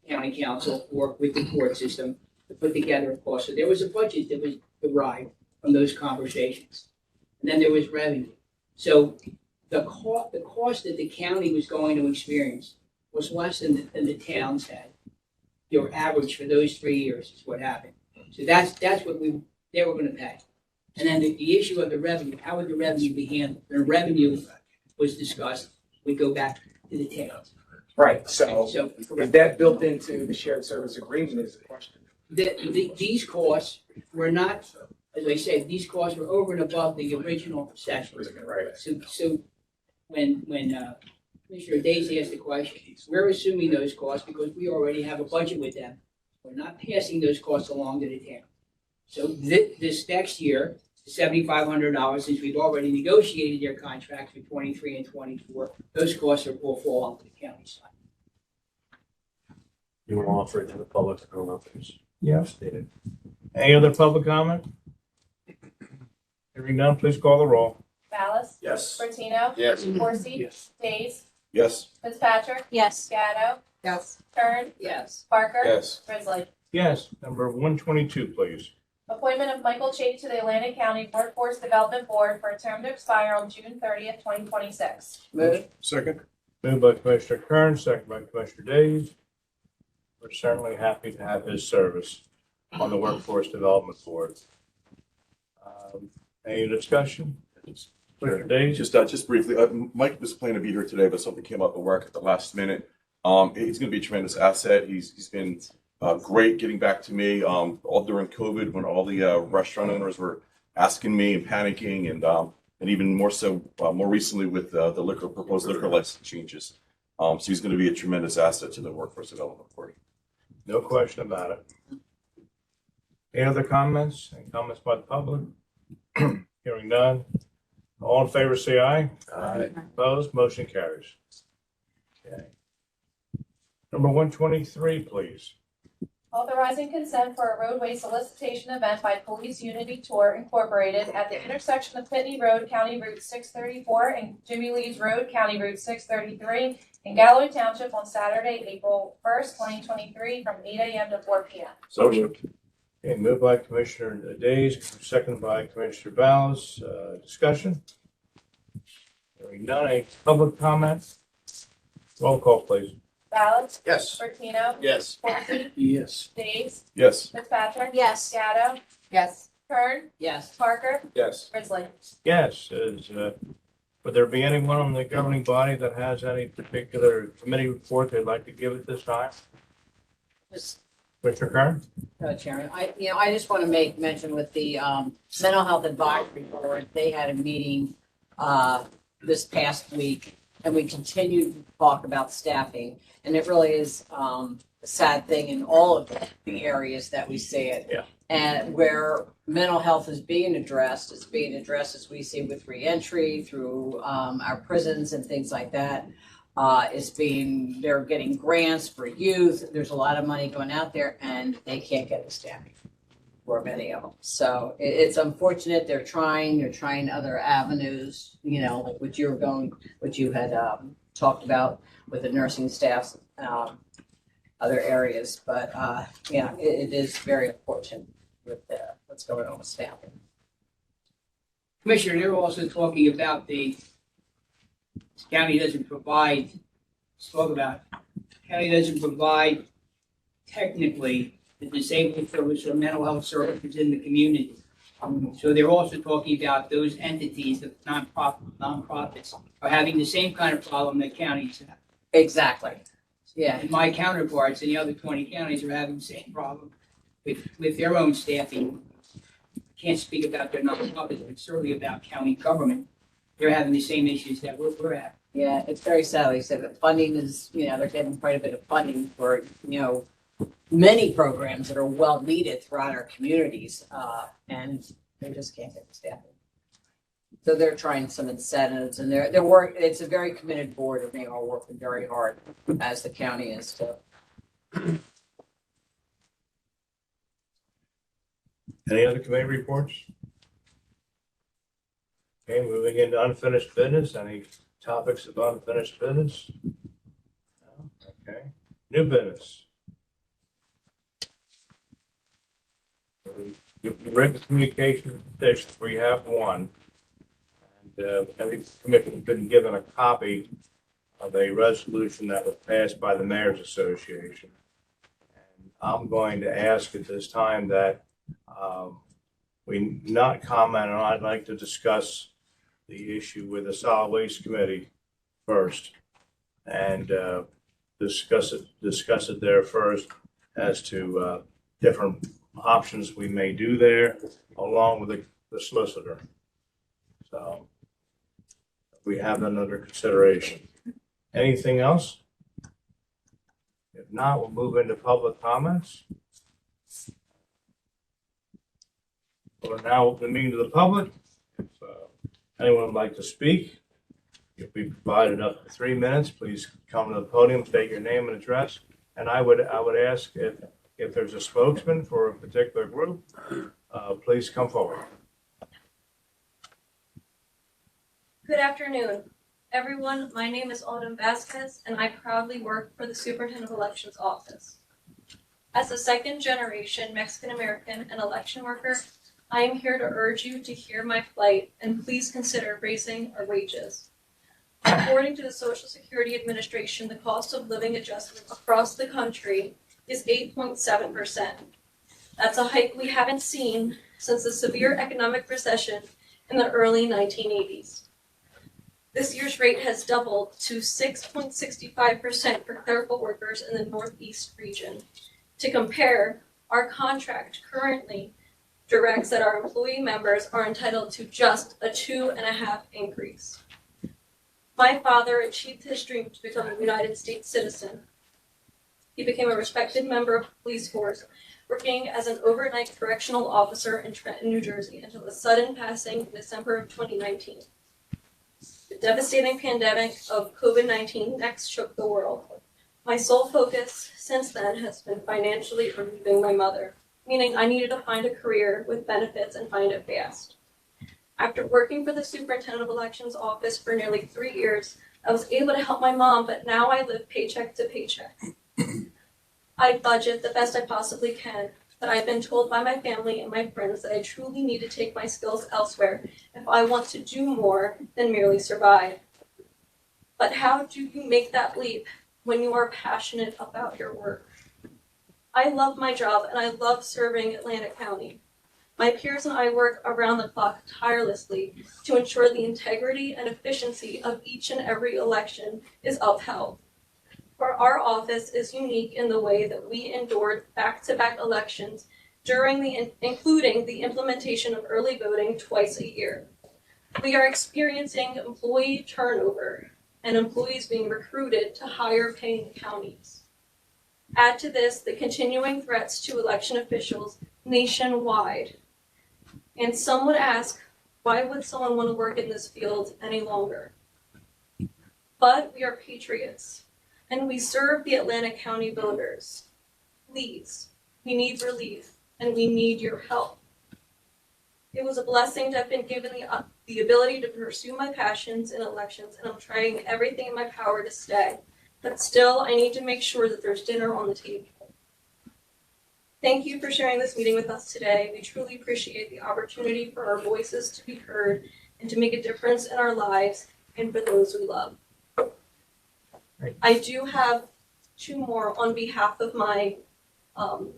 county council worked with the court system to put together a cost. So there was a budget that was derived from those conversations. And then there was revenue. So the cost that the county was going to experience was less than the towns had. Your average for those 3 years is what happened. So that's what they were gonna pay. And then the issue of the revenue, how would the revenue be handled? The revenue was discussed, we go back to the towns. Right, so So is that built into the shared service agreement is the question? these costs were not, as I said, these costs were over and above the original session. Right. So when Commissioner Daisy asked the question, we're assuming those costs because we already have a budget with them. We're not passing those costs along to the town. So this next year, $7,500, since we've already negotiated their contracts for 23 and 24, those costs will fall onto the county side. You want to offer it to the public? I don't know if it's Yeah. stated. Any other public comment? Hearing none, please call the roll. Ballas? Yes. Bertino? Yes. Horsey? Yes. Days? Yes. Fitzpatrick? Yes. Gatto? Yes. Kern? Yes. Parker? Yes. Grizzly? Yes. Number 122, please. Appointment of Michael Chait to the Atlantic County Workforce Development Board for a term to expire on June 30th, 2026. Move. Second. Moved by Commissioner Kern, second by Commissioner Days. We're certainly happy to have his service on the Workforce Development Board. Any discussion? Commissioner Days? Just briefly, Mike was planning to be here today, but something came up at work at the last minute. He's going to be a tremendous asset. He's been great getting back to me all during COVID when all the restaurant owners were asking me and panicking, and even more so more recently with the proposed liquor license changes. So he's going to be a tremendous asset to the Workforce Development Board. No question about it. Any other comments? Any comments by the public? Hearing none. All in favor, say aye. Aye. Opposed, motion carries. Okay. Number 123, please. Authorizing consent for a roadway solicitation event by Police Unity Tour Incorporated at the intersection of Pitney Road, County Route 634, and Jimmy Lee's Road, County Route 633, in Galloway Township on Saturday, April 1st, 2023, from 8 a.m. to 4 p.m. So moved. Okay, moved by Commissioner Days, seconded by Commissioner Ballas. Discussion? Hearing none. Any public comments? Roll call, please. Ballas? Yes. Bertino? Yes. Horsey? Yes. Days? Yes. Fitzpatrick? Yes. Gatto? Yes. Kern? Yes. Parker? Yes. Grizzly? Yes. Would there be anyone on the governing body that has any particular committee report they'd like to give at this time? Just, Commissioner Kern? Chairman, I just want to make mention with the Mental Health Advisory Board, they had a meeting this past week, and we continued to talk about staffing, and it really is a sad thing in all of the areas that we see it. Yeah. And where mental health is being addressed, it's being addressed, as we see, with reentry through our prisons and things like that. They're getting grants for youth. There's a lot of money going out there, and they can't get the staffing for many of them. So it's unfortunate. They're trying other avenues, like what you had talked about with the nursing staffs, other areas. But it is very important with what's going on with staffing. Commissioner, they're also talking about the county doesn't provide technically the disabled service or mental health services in the community. So they're also talking about those entities, the nonprofits, are having the same kind of problem that counties have. Exactly. Yeah. And my counterparts in the other 20 counties are having the same problem with their own staffing. Can't speak about their nonprofits, but certainly about county government. They're having the same issues that we're having. Yeah, it's very sad. They said that funding is, they're getting quite a bit of funding for, many programs that are well needed throughout our communities, and they just can't get the staffing. So they're trying some incentives, and they're working. It's a very committed board, and they are working very hard, as the county is too. Any other committee reports? Okay, moving into unfinished business. Any topics of unfinished business? No? Okay. New business. Written communication petitions, we have one. And every commission has been given a copy of a resolution that was passed by the Mayor's Association. And I'm going to ask at this time that we not comment on. I'd like to discuss the issue with the Solid Waste Committee first, and discuss it there first as to different options we may do there, along with the solicitor. So we have that under consideration. Anything else? If not, we'll move into public comments. We'll now open the meeting to the public. If anyone would like to speak, you'll be provided up to 3 minutes. Please come to the podium, state your name and address. And I would ask if there's a spokesman for a particular group, please come forward. Good afternoon, everyone. My name is Autumn Vasquez, and I proudly work for the Superintendent of Elections Office. As a second-generation Mexican-American and election worker, I am here to urge you to hear my plight and please consider raising our wages. According to the Social Security Administration, the cost of living adjustment across the country is 8.7%. That's a hike we haven't seen since the severe economic recession in the early 1980s. This year's rate has doubled to 6.65% for clerical workers in the Northeast region. To compare, our contract currently directs that our employee members are entitled to just a 2.5% increase. My father achieved his dream to become a United States citizen. He became a respected member of the police force, working as an overnight correctional officer in Trenton, New Jersey, until his sudden passing in December of 2019. The devastating pandemic of COVID-19 next shook the world. My sole focus since then has been financially relieving my mother, meaning I needed to find a career with benefits and find it fast. After working for the Superintendent of Elections Office for nearly 3 years, I was able to help my mom, but now I live paycheck to paycheck. I budget the best I possibly can, but I've been told by my family and my friends that I truly need to take my skills elsewhere if I want to do more than merely survive. But how do you make that leap when you are passionate about your work? I love my job and I love serving Atlantic County. My peers and I work around the clock tirelessly to ensure the integrity and efficiency of each and every election is upheld. For our office is unique in the way that we endured back-to-back elections including the implementation of early voting twice a year. We are experiencing employee turnover and employees being recruited to higher paying counties. Add to this the continuing threats to election officials nationwide. And some would ask, why would someone want to work in this field any longer? But we are patriots, and we serve the Atlantic County voters. Please, we need relief, and we need your help. It was a blessing to have been given the ability to pursue my passions in elections, and I'm trying everything in my power to stay. But still, I need to make sure that there's dinner on the table. Thank you for sharing this meeting with us today. We truly appreciate the opportunity for our voices to be heard and to make a difference in our lives and for those we love. Great. I do have 2 more on behalf of my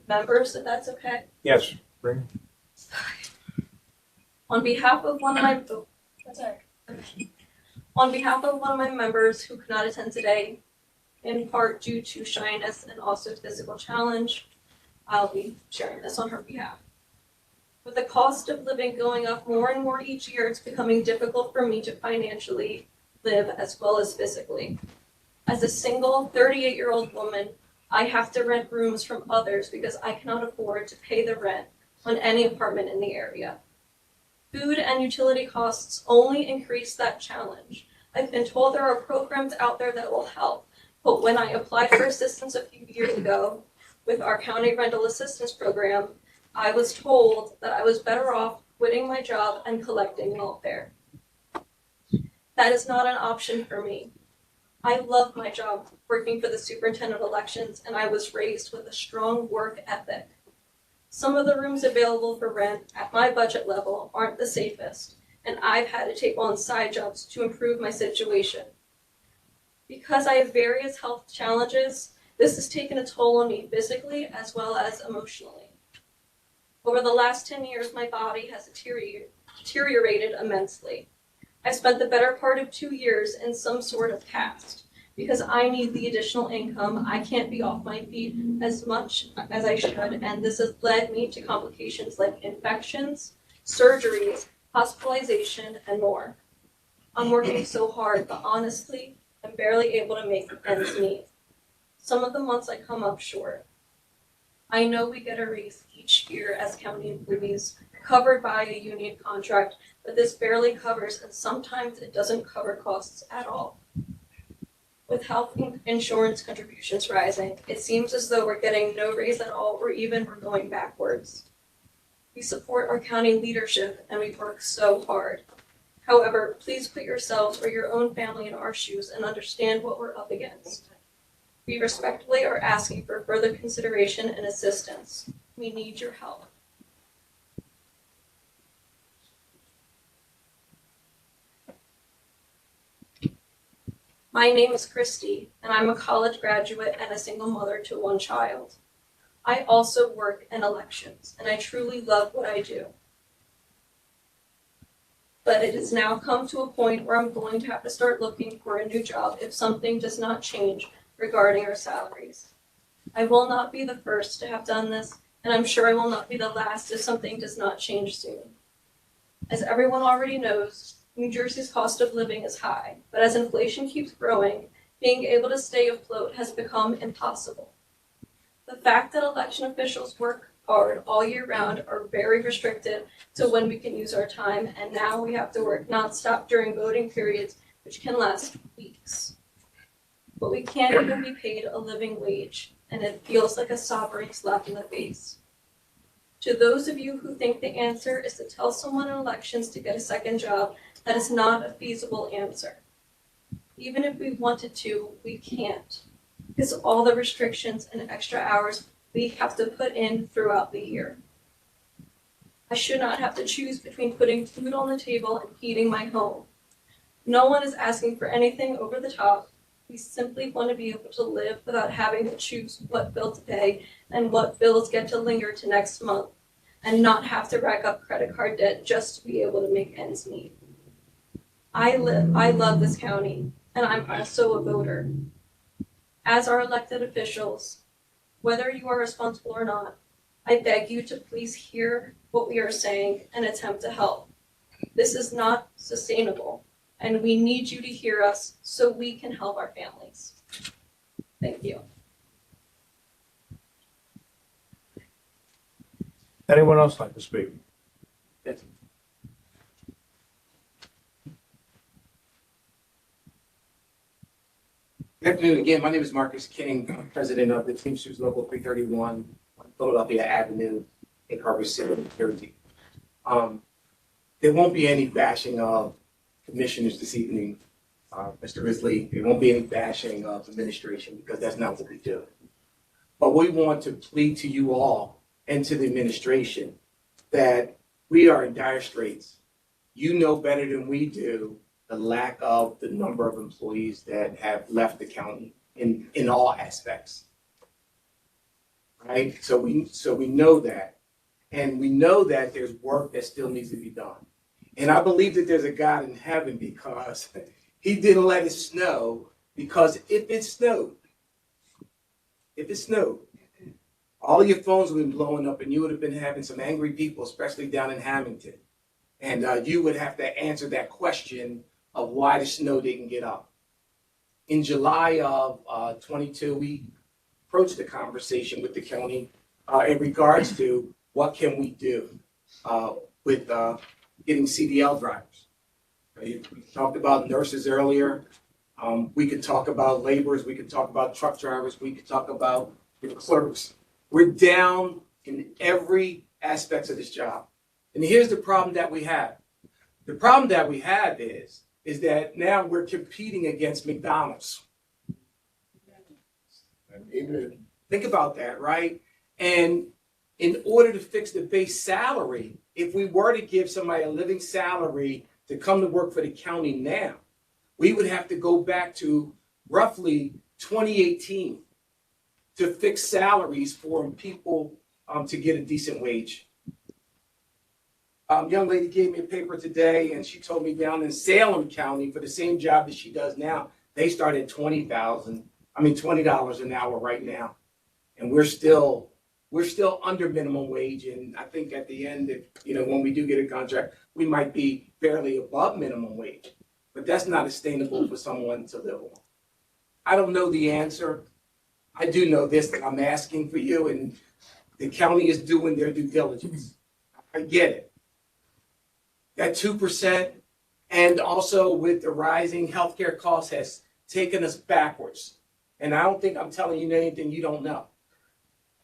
members, if that's okay. Yes. Bring. On behalf of one of my, that's all right. On behalf of one of my members who could not attend today, in part due to shyness and also physical challenge, I'll be sharing this on her behalf. With the cost of living going up more and more each year, it's becoming difficult for me to financially live as well as physically. As a single 38-year-old woman, I have to rent rooms from others because I cannot afford to pay the rent on any apartment in the area. Food and utility costs only increase that challenge. I've been told there are programs out there that will help, but when I applied for assistance a few years ago with our county rental assistance program, I was told that I was better off quitting my job and collecting welfare. That is not an option for me. I love my job working for the superintendent of elections, and I was raised with a strong work ethic. Some of the rooms available for rent at my budget level aren't the safest, and I've had to take on side jobs to improve my situation. Because I have various health challenges, this has taken a toll on me physically as well as emotionally. Over the last 10 years, my body has deteriorated immensely. I've spent the better part of 2 years in some sort of cast. Because I need the additional income, I can't be off my feet as much as I should, and this has led me to complications like infections, surgeries, hospitalization, and more. I'm working so hard, but honestly, I'm barely able to make ends meet. Some of the months I come up short. I know we get a raise each year as county employees, covered by a union contract, but this barely covers, and sometimes it doesn't cover costs at all. With health insurance contributions rising, it seems as though we're getting no raise at all, or even we're going backwards. We support our county leadership and we work so hard. However, please put yourselves or your own family in our shoes and understand what we're up against. We respectfully are asking for further consideration and assistance. We need your help. My name is Christy, and I'm a college graduate and a single mother to one child. I also work in elections, and I truly love what I do. But it has now come to a point where I'm going to have to start looking for a new job if something does not change regarding our salaries. I will not be the first to have done this, and I'm sure I will not be the last if something does not change soon. As everyone already knows, New Jersey's cost of living is high, but as inflation keeps growing, being able to stay afloat has become impossible. The fact that election officials work hard all year round are very restricted to when we can use our time, and now we have to work nonstop during voting periods, which can last weeks. But we can't even be paid a living wage, and it feels like a sovereign slap in the face. To those of you who think the answer is to tell someone in elections to get a second job, that is not a feasible answer. Even if we wanted to, we can't, because of all the restrictions and extra hours we have to put in throughout the year. I should not have to choose between putting food on the table and heating my home. No one is asking for anything over the top. We simply want to be able to live without having to choose what bill to pay and what bills get to linger to next month, and not have to rack up credit card debt just to be able to make ends meet. I love this county, and I'm also a voter. As our elected officials, whether you are responsible or not, I beg you to please hear what we are saying and attempt to help. This is not sustainable, and we need you to hear us so we can help our families. Thank you. Anyone else like to speak? Yes. Good afternoon again. My name is Marcus King. I'm president of the Teamsters Local 331 on Philadelphia Avenue in Carver City, New Jersey. There won't be any bashing of commissioners this evening, Mr. Risley. There won't be any bashing of administration because that's not what we do. But we want to plead to you all and to the administration that we are in dire straits. You know better than we do the lack of the number of employees that have left the county in all aspects. right? So we know that. And we know that there's work that still needs to be done. And I believe that there's a God in heaven because he didn't let it snow, because if it snowed, all of your phones would have been blowing up and you would have been having some angry people, especially down in Hamilton. And you would have to answer that question of why the snow didn't get up. In July of 22, we approached the conversation with the county in regards to what can we do with getting CDL drivers. We talked about nurses earlier. We could talk about laborers. We could talk about truck drivers. We could talk about clerks. We're down in every aspect of this job. And here's the problem that we have. The problem that we have is that now we're competing against McDonald's. Amen. Think about that, right? And in order to fix the base salary, if we were to give somebody a living salary to come to work for the county now, we would have to go back to roughly 2018 to fix salaries for people to get a decent wage. Young lady gave me a paper today, and she told me down in Salem County for the same job that she does now, they start at $20 an hour right now, and we're still under minimum wage. And I think at the end, when we do get a contract, we might be barely above minimum wage, but that's not sustainable for someone to live on. I don't know the answer. I do know this, that I'm asking for you, and the county is doing their due diligence. I get it. That 2%, and also with the rising healthcare costs, has taken us backwards. And I don't think I'm telling you anything you don't know.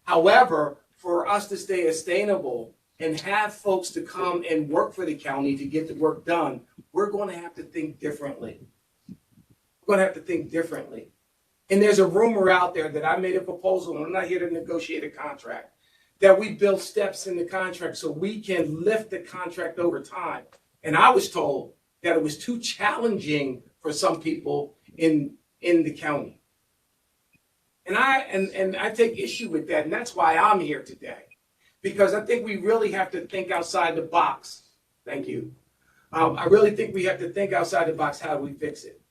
However, for us to stay sustainable and have folks to come and work for the county to get the work done, we're going to have to think differently. We're going to have to think differently. And there's a rumor out there that I made a proposal, and I'm not here to negotiate a contract, that we build steps in the contract so we can lift the contract over time. And I was told that it was too challenging for some people in the county. And I take issue with that, and that's why I'm here today. Because I think we really have to think outside the box. Thank you. I really think we have to think outside the box. How do we fix it?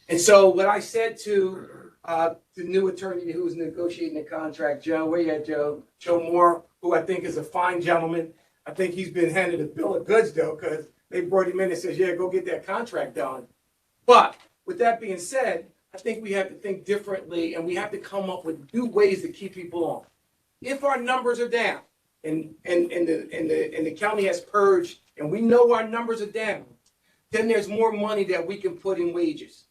And so what I said to the new attorney who was negotiating the contract, Joe, where you at, Joe? Joe Moore, who I think is a fine gentleman. I think he's been handed a bill of goods, though, because they brought him in and says, yeah, go get that contract done. But with that being said, I think we have to think differently, and we have to come up with new ways to keep people on. If our numbers are down, and the county has purged, and we know our numbers are down, then there's more money that we can put in wages,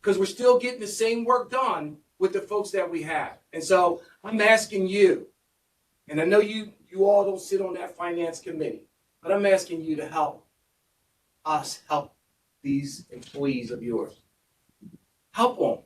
because we're still getting the same work done with the folks that we have. And so I'm asking you, and I know you all don't sit on that finance committee, but I'm asking you to help us help these employees of yours. Help them,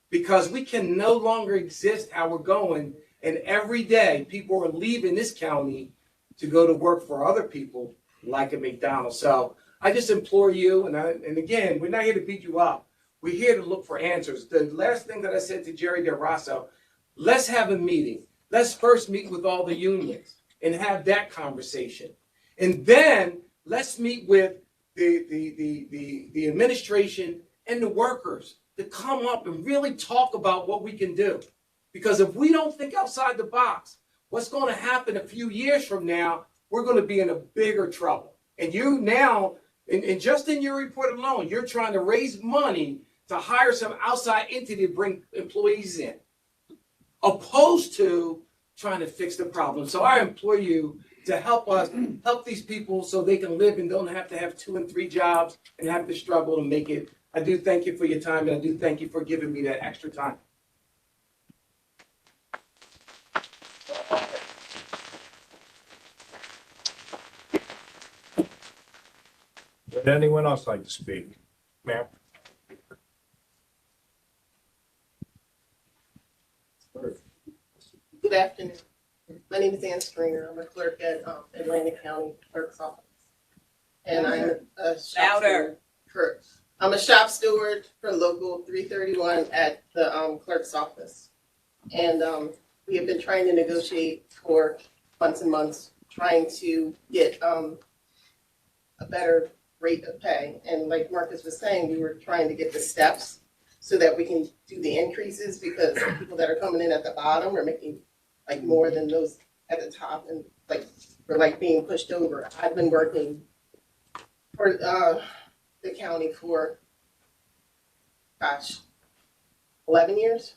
because we can no longer exist how we're going, and every day people are leaving this county to go to work for other people like a McDonald's. So I just implore you, and again, we're not here to beat you up. We're here to look for answers. The last thing that I said to Jerry Del Rosso, let's have a meeting. Let's first meet with all the unions and have that conversation. And then let's meet with the administration and the workers to come up and really talk about what we can do. Because if we don't think outside the box, what's going to happen a few years from now, we're going to be in a bigger trouble. And you now, and just in your report alone, you're trying to raise money to hire some outside entity to bring employees in, opposed to trying to fix the problem. So I implore you to help us, help these people so they can live and don't have to have 2 and 3 jobs and have to struggle to make it. I do thank you for your time, and I do thank you for giving me that extra time. Would anyone else like to speak? Ma'am? Good afternoon. My name is Ann Stringer. I'm a clerk at Atlantic County Clerk's Office. And I'm a shop steward. Correct. I'm a shop steward for Local 331 at the clerk's office. And we have been trying to negotiate for months and months, trying to get a better rate of pay. And like Marcus was saying, we were trying to get the steps so that we can do the increases, because people that are coming in at the bottom are making like more than those at the top, and like we're like being pushed over. I've been working for the county for, gosh, 11 years.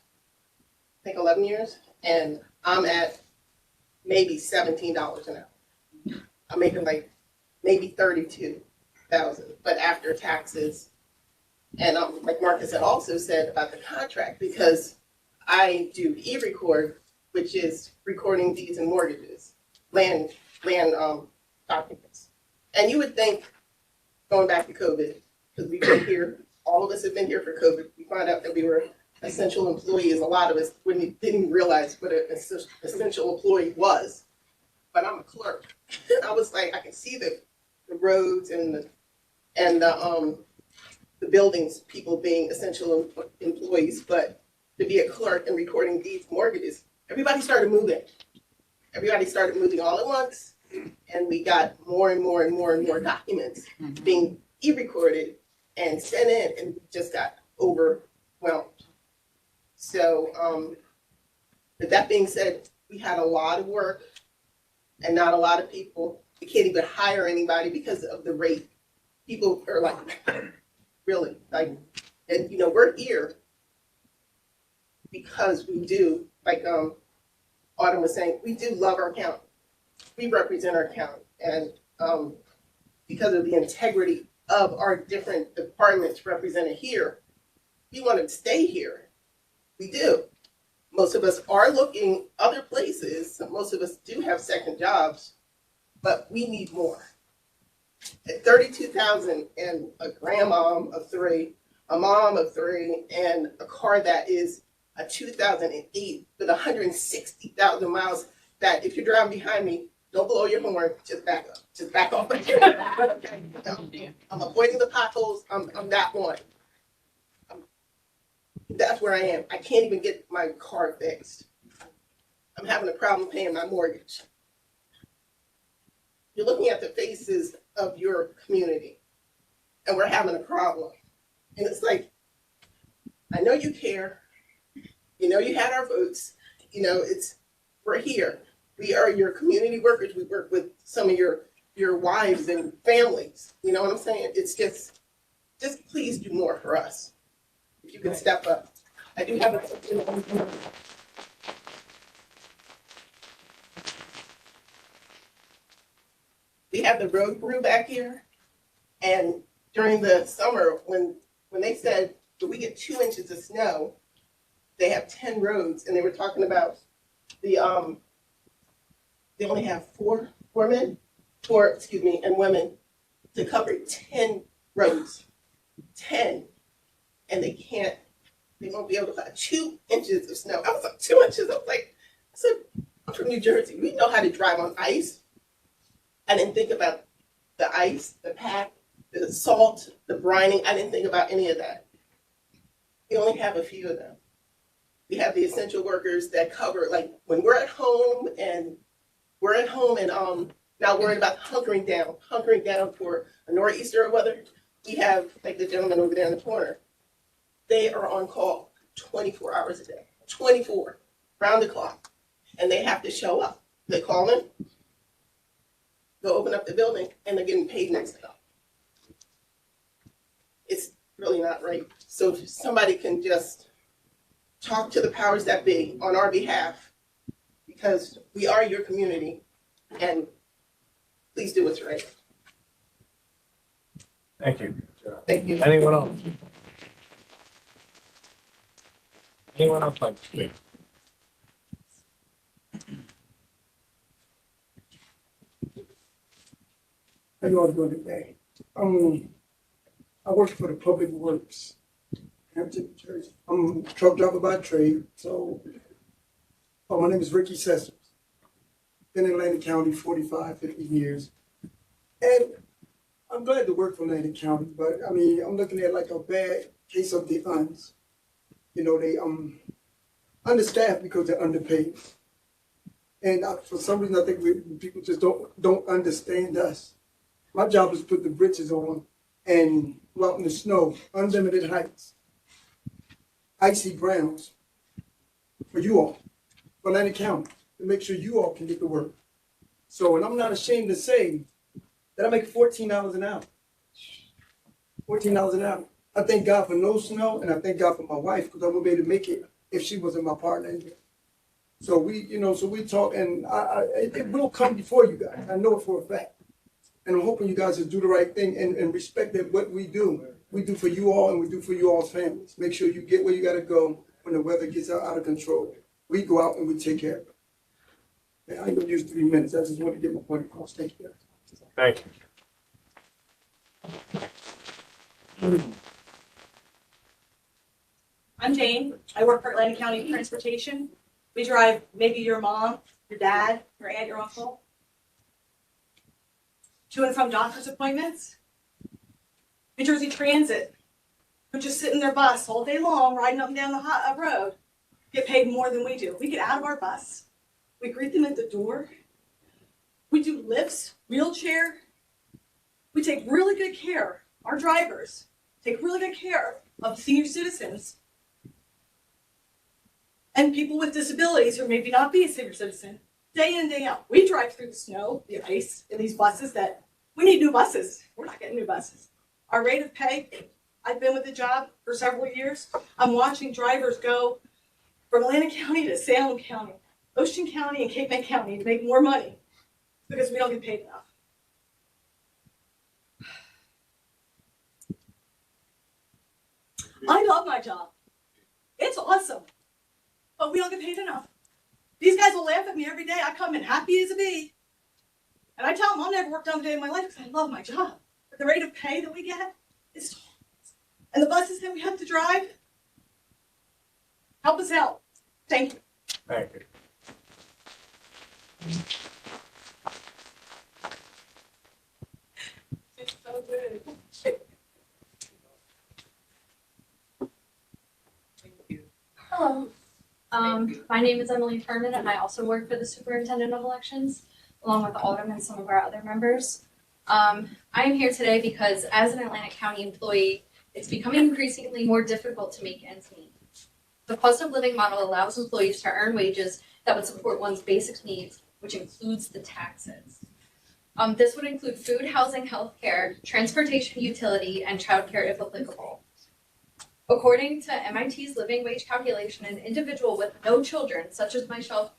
I think 11 years, and I'm at maybe $17 an hour. I'm making like maybe 32,000, but after taxes. And like Marcus had also said about the contract, because I do e-record, which is recording deeds and mortgages, land documents. And you would think, going back to COVID, because we've been here, all of us have been here for COVID, we found out that we were essential employees. A lot of us didn't even realize what an essential employee was. But I'm a clerk. I was like, I can see the roads and the buildings, people being essential employees, but to be a clerk and recording deeds, mortgages, everybody started moving. Everybody started moving all at once, and we got more and more and more and more documents being e-recorded and sent in, and we just got overwhelmed. So, with that being said, we had a lot of work and not a lot of people. We can't even hire anybody because of the rate. People are like, really, like, and you know, we're here because we do, like Autumn was saying, we do love our county. We represent our county, and because of the integrity of our different departments represented here, we want to stay here. We do. Most of us are looking other places. Most of us do have second jobs, but we need more. At 32,000 and a grandmom of 3, a mom of 3, and a car that is a 2008 with 160,000 miles, that if you're driving behind me, don't blow your horn, just back up. Just back off. I'm avoiding the potholes. I'm that one. That's where I am. I can't even get my car fixed. I'm having a problem paying my mortgage. You're looking at the faces of your community, and we're having a problem. And it's like, I know you care. You know you had our votes. You know, we're here. We are your community workers. We work with some of your wives and families. You know what I'm saying? It's just please do more for us. If you can step up. I do have a. We have the road crew back here, and during the summer, when they said, if we get 2 inches of snow, they have 10 roads, and they were talking about they only have four men, and women to cover 10 roads, 10. And they won't be able to find 2 inches of snow. I was like, 2 inches? I was like, I'm from New Jersey. We know how to drive on ice. I didn't think about the ice, the pack, the salt, the brining. I didn't think about any of that. We only have a few of them. We have the essential workers that cover, like when we're at home and not worried about hunkering down for a nor'easter or weather. We have, like the gentleman over there in the corner, they are on call 24 hours a day, 24, round the clock, and they have to show up. They call in, go open up the building, and they're getting paid next to them. It's really not right. So if somebody can just talk to the powers that be on our behalf, because we are your community, and please do what's right. Thank you. Thank you. Anyone else? Anyone else like to speak? How you all doing today? I work for the Public Works, Hampton, New Jersey. I'm a truck driver by trade. So, my name is Ricky Sessers. Been in Atlantic County 45, 50 years. And I'm glad to work for Atlantic County, but I mean, I'm looking at like a bad case of the UNs. You know, understaffed because they're underpaid. And for some reason, I think people just don't understand us. My job is to put the britches on and go out in the snow, unlimited heights, icy grounds for you all, for Atlantic County, to make sure you all can get to work. So, and I'm not ashamed to say that I make $14 an hour. $14 an hour. I thank God for no snow, and I thank God for my wife, because I wouldn't be able to make it if she wasn't my partner in here. So we talk, and it will come before you guys. I know it for a fact. And I'm hoping you guys will do the right thing and respect that what we do for you all, and we do for you all's families. Make sure you get where you gotta go when the weather gets out of control. We go out and we take care of it. Man, I ain't gonna use 3 minutes. I just want to get my point across. Thank you. Thank you. I'm Jane. I work for Atlantic County Transportation. We drive maybe your mom, your dad, your aunt, your uncle to and from doctor's appointments. New Jersey Transit, who just sit in their bus all day long, riding up and down the hot road, get paid more than we do. We get out of our bus. We greet them at the door. We do lifts, wheelchair. We take really good care. Our drivers take really good care of senior citizens and people with disabilities who maybe not be a senior citizen, day in and day out. We drive through the snow, the ice, in these buses that we need new buses. We're not getting new buses. Our rate of pay, I've been with the job for several years. I'm watching drivers go from Atlantic County to Salem County, Ocean County and Cape May County to make more money because we don't get paid enough. I love my job. It's awesome. But we don't get paid enough. These guys will laugh at me every day. I come in happy as a bee. And I tell them I'll never work down a day in my life because I love my job. But the rate of pay that we get is so awesome. And the buses that we have to drive, help us out. Thank you. Thank you. It's so good. Hello. My name is Emily Furman, and I also work for the Superintendent of Elections, along with Alderman and some of our other members. I am here today because as an Atlantic County employee, it's becoming increasingly more difficult to make ends meet. The cost of living model allows employees to earn wages that would support one's basic needs, which includes the taxes. This would include food, housing, healthcare, transportation, utility, and childcare if applicable. According to MIT's living wage calculation, an individual with no children, such as myself,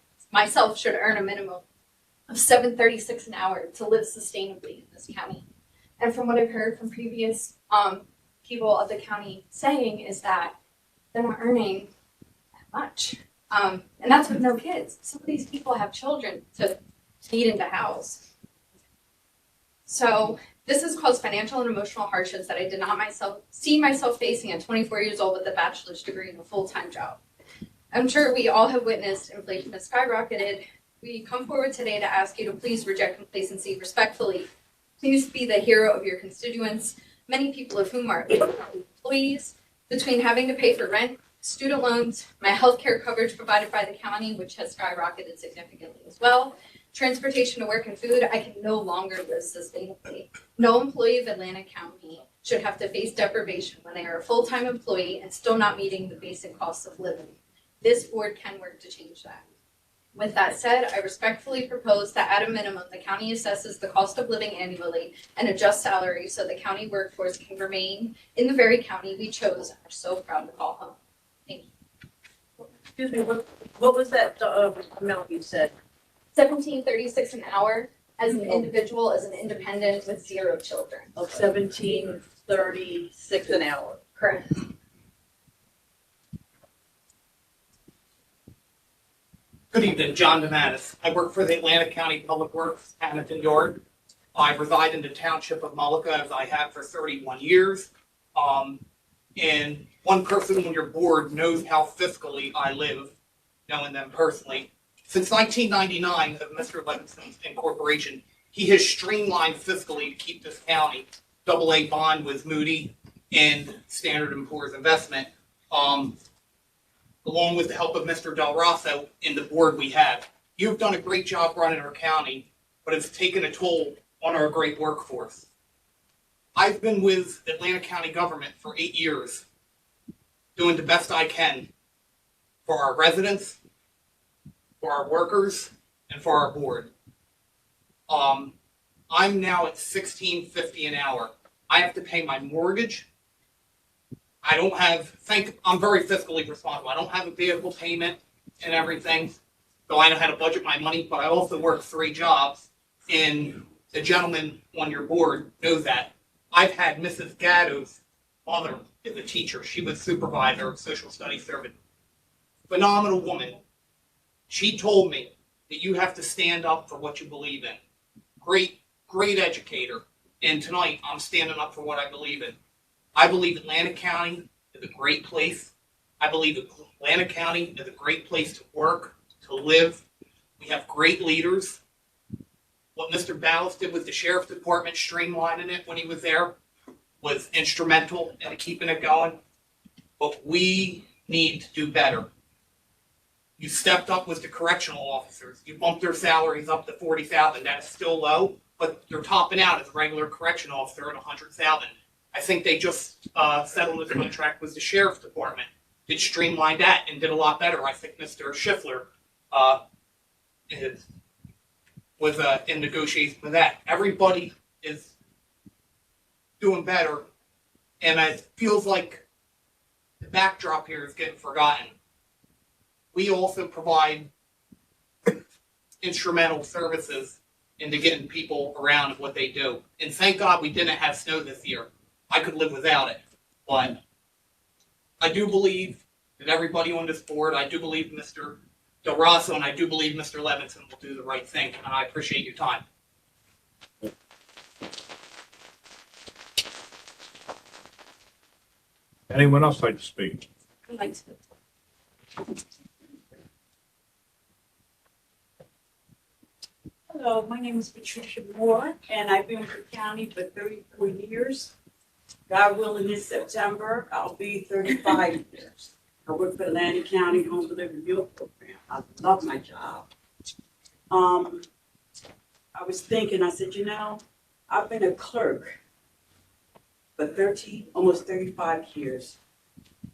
should earn a minimum of $7.36 an hour to live sustainably in this county. And from what I've heard from previous people of the county saying is that they're not earning that much. And that's with no kids. Some of these people have children to feed and to house. So this has caused financial and emotional hardships that I did not see myself facing at 24 years old with a bachelor's degree and a full-time job. I'm sure we all have witnessed inflation has skyrocketed. We come forward today to ask you to please reject complacency respectfully. Please be the hero of your constituents, many people of whom are employees. Between having to pay for rent, student loans, my health care coverage provided by the county, which has skyrocketed significantly as well, transportation to work and food, I can no longer live sustainably. No employee of Atlantic County should have to face deprivation when they are a full-time employee and still not meeting the basic costs of living. This board can work to change that. With that said, I respectfully propose that at a minimum, the county assesses the cost of living annually and adjusts salaries so the county workforce can remain in the very county we chose and are so proud to call home. Thank you. Excuse me, what was that amount you said? $17.36 an hour as an individual, as an independent with 0 children. Oh, $17.36 an hour. Correct. Good evening, John DeMattis. I work for the Atlantic County Public Works, Hamilton Yard. I reside in the township of Mullica as I have for 31 years. And one person on your board knows how fiscally I live, knowing them personally. Since 1999 of Mr. Levinson's incorporation, he has streamlined fiscally to keep this county AA bond with Moody and Standard & Poor's investment. along with the help of Mr. Del Rosso and the board we have. You've done a great job running our county, but it's taken a toll on our great workforce. I've been with Atlanta County government for 8 years, doing the best I can for our residents, for our workers, and for our board. I'm now at $16.50 an hour. I have to pay my mortgage. I'm very fiscally responsible. I don't have a vehicle payment and everything, so I know how to budget my money, but I also work 3 jobs, and the gentleman on your board knows that. I've had Mrs. Gatto's mother is a teacher. She was supervisor of social studies servant. Phenomenal woman. She told me that you have to stand up for what you believe in. Great educator. And tonight, I'm standing up for what I believe in. I believe Atlanta County is a great place. I believe Atlanta County is a great place to work, to live. We have great leaders. What Mr. Ballas did with the Sheriff's Department, streamlining it when he was there, was instrumental in keeping it going. But we need to do better. You stepped up with the correctional officers. You bumped their salaries up to $40,000. That is still low, but they're topping out as a regular correctional officer at $100,000. I think they just settled the contract with the Sheriff's Department. Did streamline that and did a lot better. I think Mr. Schiffler was in negotiations with that. Everybody is doing better, and it feels like the backdrop here is getting forgotten. We also provide instrumental services into getting people around what they do. And thank God we didn't have snow this year. I could live without it. But I do believe that everybody on this board, I do believe Mr. Del Rosso, and I do believe Mr. Levinson will do the right thing. And I appreciate your time. Anyone else like to speak? I'd like to. Hello, my name is Patricia Moore, and I've been with the county for 34 years. God willing, this September, I'll be 35 years. I work for Atlanta County Home Delivery Meal Program. I love my job. I was thinking, I said, I've been a clerk for almost 35 years.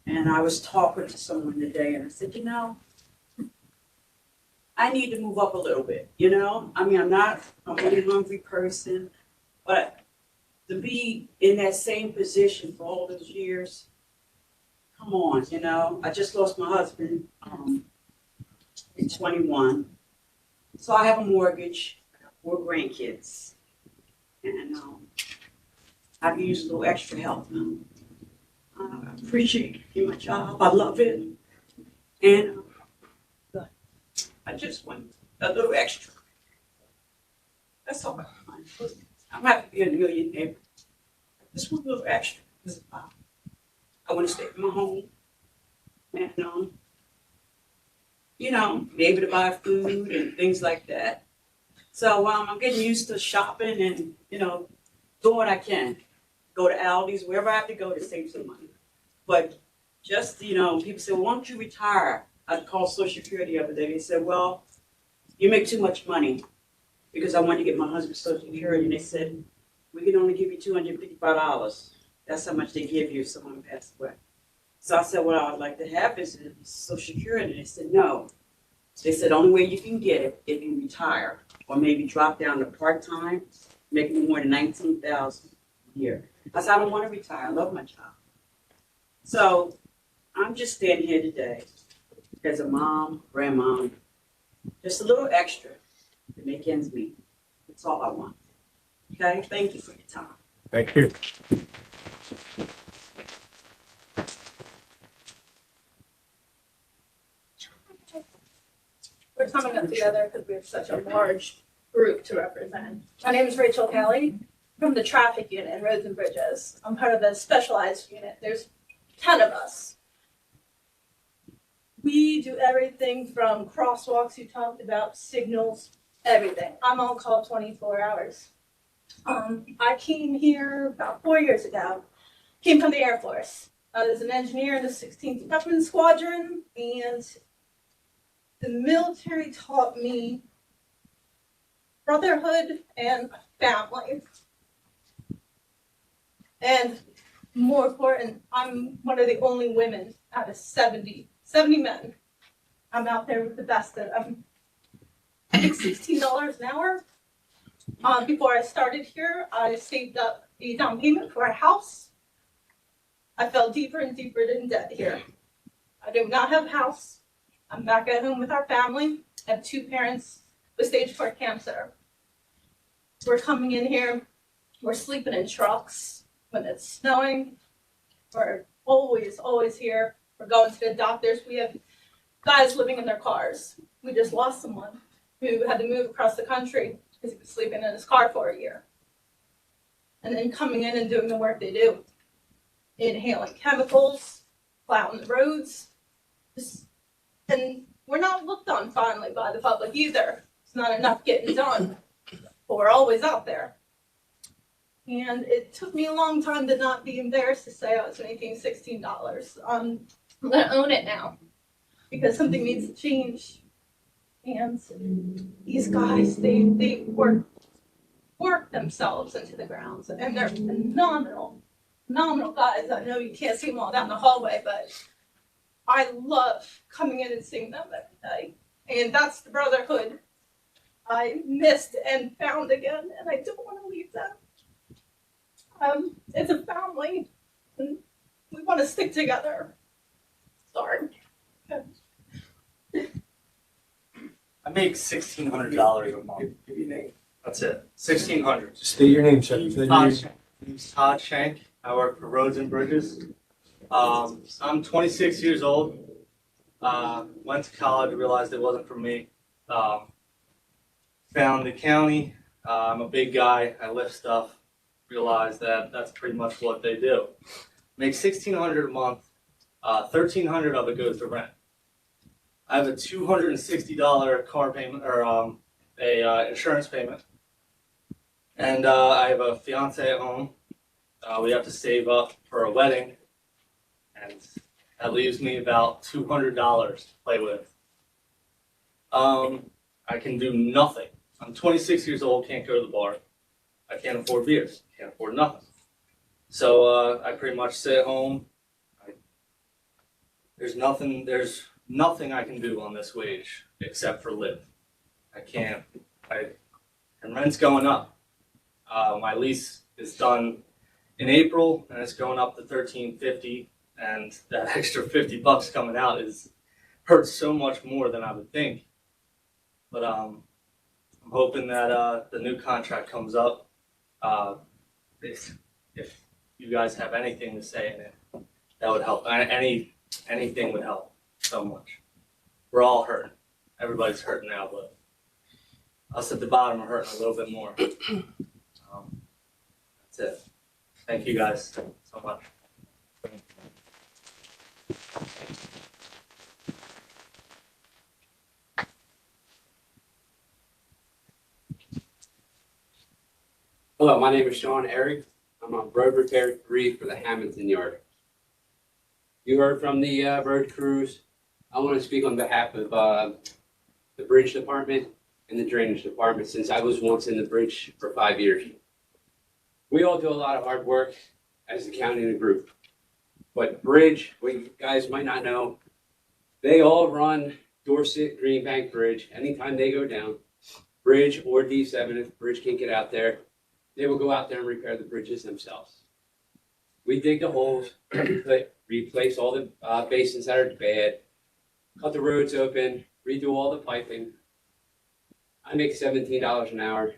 And I was talking to someone today, and I said, I need to move up a little bit, I'm not a really hungry person, but to be in that same position for all those years, come on, I just lost my husband in 21. So I have a mortgage, I got 4 grandkids, and I can use a little extra help. I appreciate my job, I love it, and I just want a little extra. That's all I want. I'm not to be a millionaire. I just want a little extra. I want to stay in my home and, be able to buy food and things like that. So I'm getting used to shopping and, doing what I can. Go to Aldi's, wherever I have to go to save some money. But just, people say, well, why don't you retire? I called Social Security the other day. They said, well, you make too much money, because I wanted to get my husband Social Security. And they said, we can only give you $255. That's how much they give you if someone passed away. So I said, what I would like to have is Social Security. And they said, no. They said, only way you can get it if you retire, or maybe drop down to part-time, making more than $19,000 a year. I said, I don't want to retire. I love my job. So I'm just standing here today as a mom, grandmom, just a little extra to make ends meet. That's all I want. Okay? Thank you for your time. Thank you. We're coming up together because we have such a large group to represent. My name is Rachel Kelly from the traffic unit in Roads and Bridges. I'm part of the specialized unit. There's 10 of us. We do everything from crosswalks you talked about, signals, everything. I'm on call 24 hours. I came here about 4 years ago. Came from the Air Force. I was an engineer in the 16th Weapons Squadron, and the military taught me brotherhood and family. And more important, I'm one of the only women out of 70 men. I'm out there with the best of them. I think $16 an hour. Before I started here, I saved up a down payment for a house. I fell deeper and deeper in debt here. I do not have a house. I'm back at home with our family. I have 2 parents with stage 4 cancer. We're coming in here. We're sleeping in trucks when it's snowing. We're always here. We're going to the doctors. We have guys living in their cars. We just lost someone who had to move across the country because he was sleeping in his car for a year. And then coming in and doing the work they do. Inhaling chemicals, plowing the roads. And we're not looked on fondly by the public either. It's not enough getting done, but we're always out there. And it took me a long time to not be embarrassed to say I was making $16. I'm gonna own it now because something needs to change. And these guys, they work themselves into the ground, and they're phenomenal guys. I know you can't see them all down the hallway, but I love coming in and seeing them every day. And that's the brotherhood I missed and found again, and I don't want to leave them. It's a family, and we want to stick together. Sorry. I make $1,600 a month. Give your name. That's it. $1,600. State your name, sir. Todd Shank. My name's Todd Shank. I work for Roads and Bridges. I'm 26 years old. Went to college, realized it wasn't for me. Found the county. I'm a big guy. I lift stuff. Realized that that's pretty much what they do. Make $1,600 a month. $1,300 of it goes to rent. I have a $260 car payment or insurance payment, and I have a fiance at home. We have to save up for a wedding, and that leaves me about $200 to play with. I can do nothing. I'm 26 years old, can't go to the bar. I can't afford beers, can't afford nothing. So I pretty much sit at home. There's nothing I can do on this wage except for live. I can't. And rent's going up. My lease is done in April, and it's going up to $1,350, and that extra $50 coming out hurts so much more than I would think. But I'm hoping that the new contract comes up. If you guys have anything to say in it, that would help. Anything would help so much. We're all hurting. Everybody's hurting now, but us at the bottom are hurting a little bit more. That's it. Thank you guys so much. Hello, my name is Sean Eric. I'm on road repair 3 for the Hamilton Yard. You heard from the road crews. I want to speak on behalf of the bridge department and the drainage department, since I was once in the bridge for 5 years. We all do a lot of hard work as the county and the group. But bridge, what you guys might not know, they all run Dorset Green Bank Bridge. Anytime they go down, bridge or D7, if the bridge can't get out there, they will go out there and repair the bridges themselves. We dig the holes, replace all the basins that are bad, cut the roads open, redo all the piping. I make $17 an hour.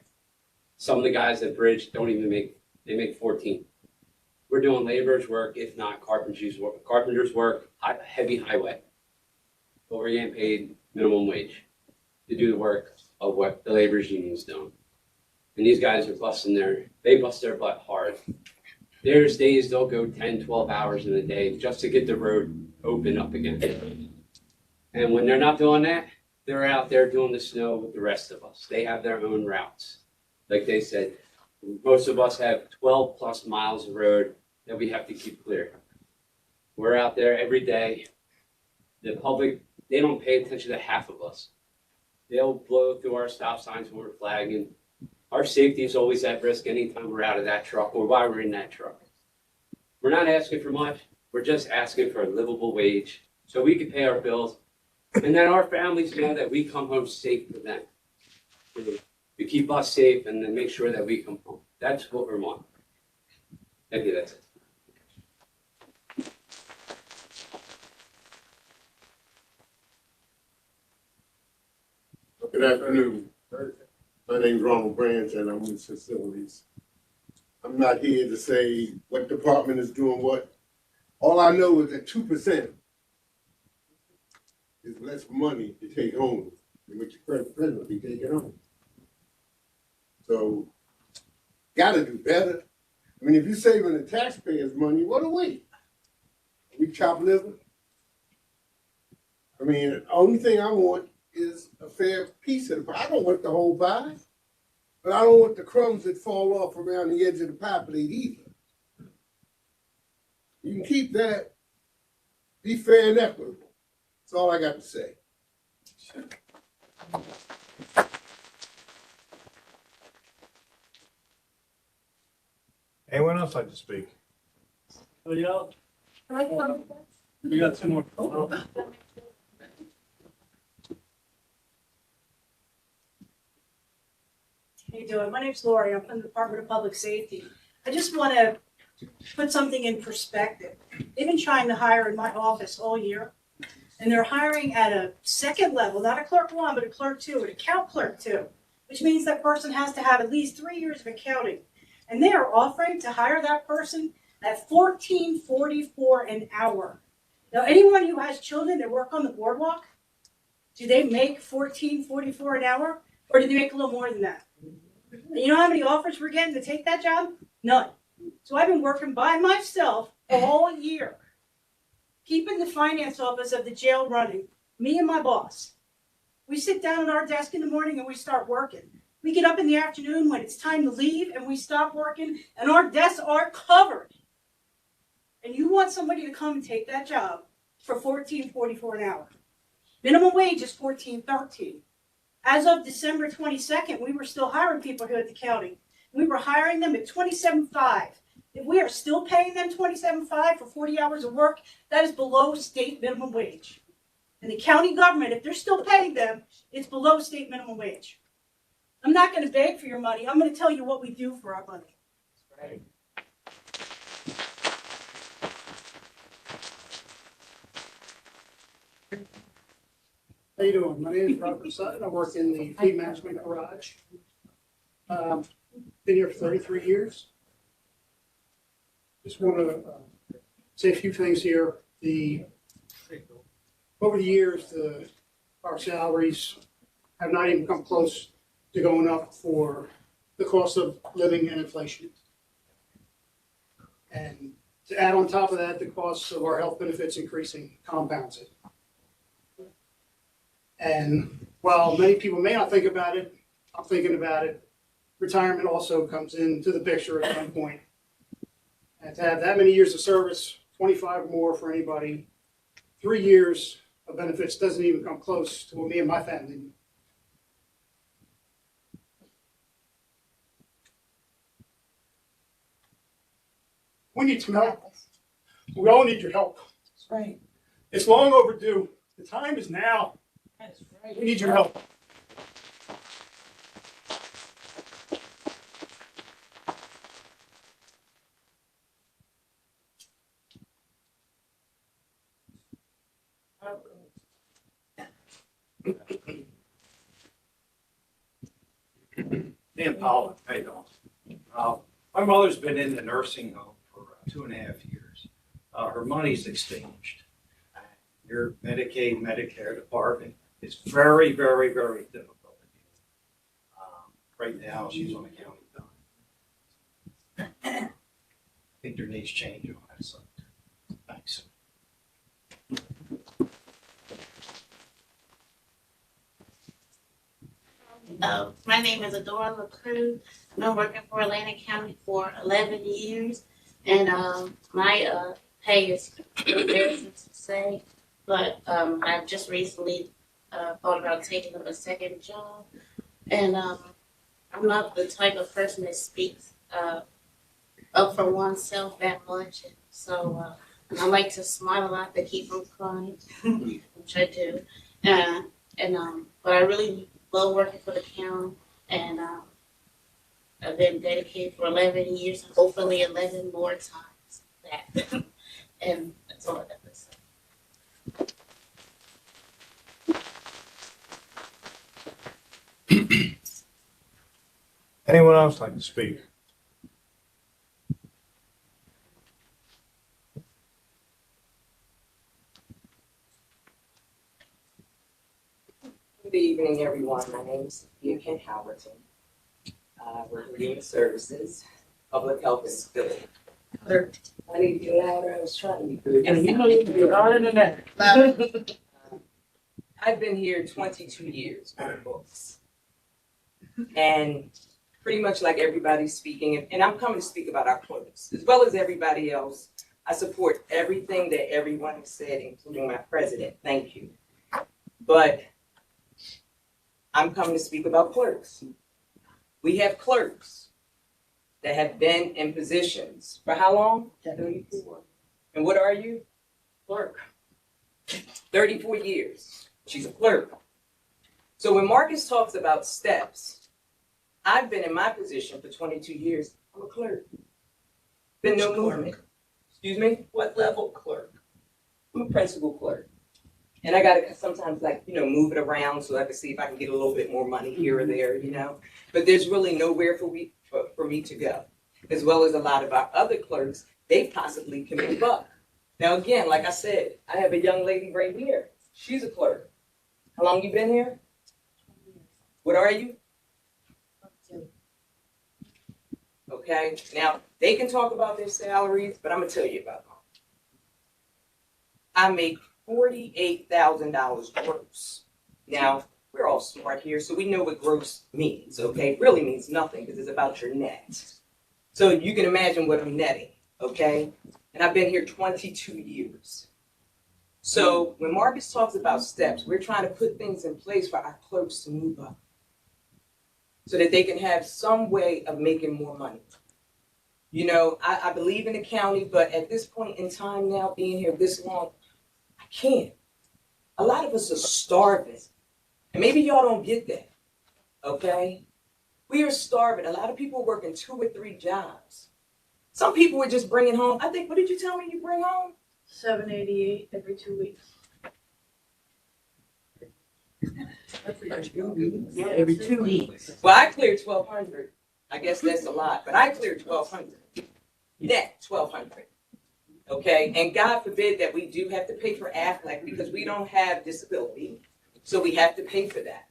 Some of the guys at bridge don't even they make 14. We're doing laborers work, if not carpenters work, heavy highway. But we're getting paid minimum wage to do the work of what the laborers union's doing. And these guys are they bust their butt hard. There's days they'll go 10, 12 hours in a day just to get the road open up again. And when they're not doing that, they're out there doing the snow with the rest of us. They have their own routes. Like they said, most of us have 12 plus miles of road that we have to keep clear. We're out there every day. The public, they don't pay attention to half of us. They'll blow through our stop signs when we're flagging. Our safety is always at risk anytime we're out of that truck or while we're in that truck. We're not asking for much. We're just asking for a livable wage so we can pay our bills and that our families know that we come home safe for them. To keep us safe and then make sure that we come home. That's what we want. Thank you, that's it. Good afternoon. My name's Ronald Branch and I'm with Facilities. I'm not here to say what department is doing what. All I know is that 2% is less money to take home than what your president be taking home. So, gotta do better. I mean, if you're saving the taxpayers money, what are we? Are we chopped liver? I mean, the only thing I want is a fair piece of the pie. I don't want the whole pie, but I don't want the crumbs that fall off around the edge of the pie plate either. You can keep that. Be fair and equitable. That's all I got to say. Anyone else like to speak? We got two more. How you doing? My name's Lori. I'm from the Department of Public Safety. I just want to put something in perspective. They've been trying to hire in my office all year, and they're hiring at a second level, not a clerk 1, but a clerk 2, an account clerk 2, which means that person has to have at least 3 years of accounting. And they are offering to hire that person at $14.44 an hour. Now, anyone who has children that work on the boardwalk, do they make $14.44 an hour, or do they make a little more than that? And you know how many offers we're getting to take that job? None. So I've been working by myself all year, keeping the finance office of the jail running, me and my boss. We sit down at our desk in the morning and we start working. We get up in the afternoon when it's time to leave and we stop working and our desks are covered. And you want somebody to come and take that job for $14.44 an hour. Minimum wage is $14.13. As of December 22nd, we were still hiring people here at the county. We were hiring them at $27.5. If we are still paying them $27.5 for 40 hours of work, that is below state minimum wage. And the county government, if they're still paying them, it's below state minimum wage. I'm not going to beg for your money. I'm going to tell you what we do for our money. Right. How you doing? My name is Robert Sutton. I work in the fleet management garage. Been here for 33 years. Just want to say a few things here. Over the years, our salaries have not even come close to going up for the cost of living and inflation. And to add on top of that, the costs of our health benefits increasing compounds it. And while many people may not think about it, I'm thinking about it. Retirement also comes into the picture at some point. And to have that many years of service, 25 or more for anybody, 3 years of benefits doesn't even come close to what me and my family need. We need some help. We all need your help. That's right. It's long overdue. The time is now. That's right. We need your help. Dan Powell, how you doing? My mother's been in the nursing home for 2.5 years. Her money's exchanged. Your Medicaid, Medicare department is very, very, very difficult to deal with. Right now, she's on a county dime. I think there needs change on that subject. Thanks. My name is Adora LaCruz. I've been working for Atlantic County for 11 years. And my pay is embarrassing to say, but I've just recently thought about taking up a second job, and I'm not the type of person that speaks up for oneself that much. So I like to smile a lot to keep from crying, which I do. But I really love working for the county, and I've been dedicated for 11 years, hopefully 11 more times that. And that's all I got to say. Anyone else like to speak? Good evening, everyone. My name is Sophia Kent Halverton. We're Human Services, Public Health and Disability. I need to be louder. I was trying to be good. And you need to be louder than that. I've been here 22 years on books. And pretty much like everybody's speaking, and I'm coming to speak about our clerks, as well as everybody else. I support everything that everyone has said, including my president. Thank you. But I'm coming to speak about clerks. We have clerks that have been in positions for how long? 34. And what are you? Clerk. 34 years. She's a clerk. So when Marcus talks about steps, I've been in my position for 22 years. I'm a clerk. Been no movement. Excuse me? What level clerk? I'm a principal clerk. And I gotta sometimes move it around so I can see if I can get a little bit more money here or there, But there's really nowhere for me to go. As well as a lot of our other clerks, they possibly can move up. Now again, like I said, I have a young lady right here. She's a clerk. How long you been here? What are you? Okay, now they can talk about their salaries, but I'm gonna tell you about mine. I make $48,000 gross. Now, we're all smart here, so we know what gross means, okay? It really means nothing because it's about your net. So you can imagine what I'm netting, okay? And I've been here 22 years. So when Marcus talks about steps, we're trying to put things in place for our clerks to move up so that they can have some way of making more money. I believe in the county, but at this point in time now, being here this long, I can't. A lot of us are starving. And maybe y'all don't get that, okay? We are starving. A lot of people are working 2 or 3 jobs. Some people are just bringing home, I think, what did you tell me you bring home? $788 every 2 weeks. Yeah, every 2 weeks. Well, I cleared 1,200. I guess that's a lot, but I cleared 1,200. Net 1,200. Okay, and God forbid that we do have to pay for Aflac because we don't have disability, so we have to pay for that.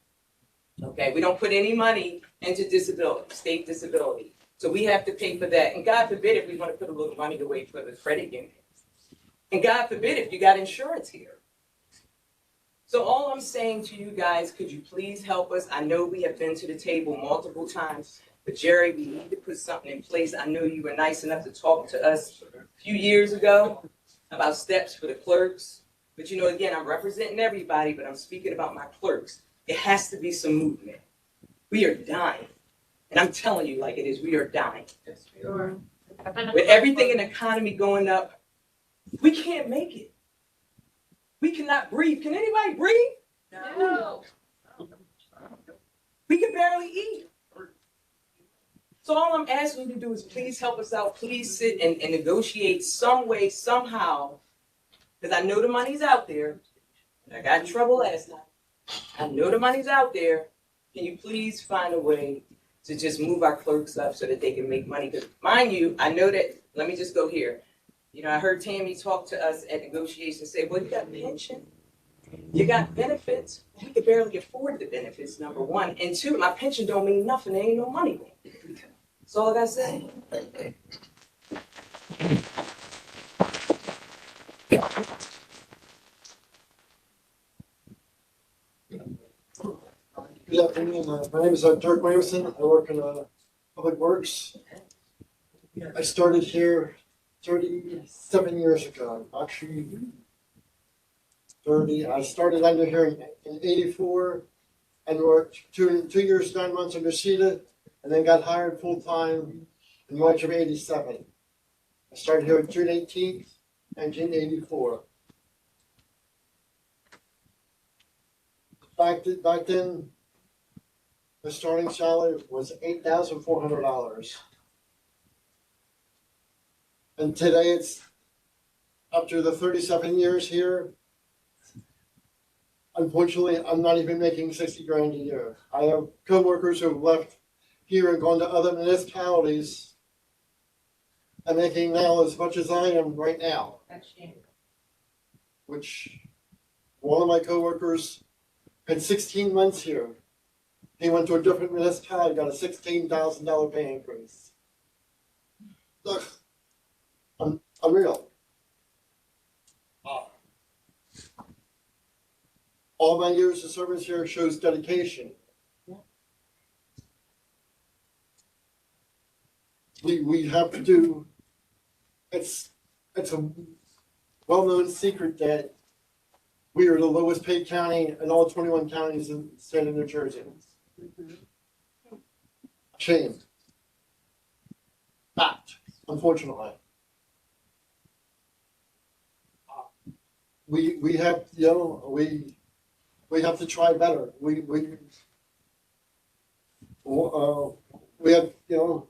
Okay, we don't put any money into disability, state disability, so we have to pay for that. And God forbid if we want to put a little money away for the credit union. And God forbid if you got insurance here. So all I'm saying to you guys, could you please help us? I know we have been to the table multiple times, but Jerry, we need to put something in place. I know you were nice enough to talk to us a few years ago about steps for the clerks. But again, I'm representing everybody, but I'm speaking about my clerks. It has to be some movement. We are dying. And I'm telling you like it is, we are dying. With everything in the economy going up, we can't make it. We cannot breathe. Can anybody breathe? No. We can barely eat. So all I'm asking you to do is please help us out. Please sit and negotiate some way, somehow, because I know the money's out there. I got in trouble last night. I know the money's out there. Can you please find a way to just move our clerks up so that they can make money? Because mind you, I know that, let me just go here. I heard Tammy talk to us at negotiations, say, well, you got a pension, you got benefits. We could barely afford the benefits, number one. And 2, my pension don't mean nothing. There ain't no money there. That's all I got to say. Good afternoon. My name is Dirk Williamson. I work in Public Works. I started here 37 years ago, actually 30. I started under here in 84 and worked 2 years, 9 months under CETA, and then got hired full-time in March of 87. I started here on June 18th, 1984. Back then, the starting salary was $8,400. And today it's, after the 37 years here, unfortunately, I'm not even making 60 grand a year. I have coworkers who have left here and gone to other municipalities and making now as much as I am right now. Which one of my coworkers had 16 months here. He went to a different municipality, got a $16,000 pay increase. Look, unreal. All my years of service here shows dedication. We have to do, it's a well-known secret that we are the lowest paid county in all 21 counties in the state of New Jersey. Shame. Fact, unfortunately. We have, you know, we have to try better. We have, you know,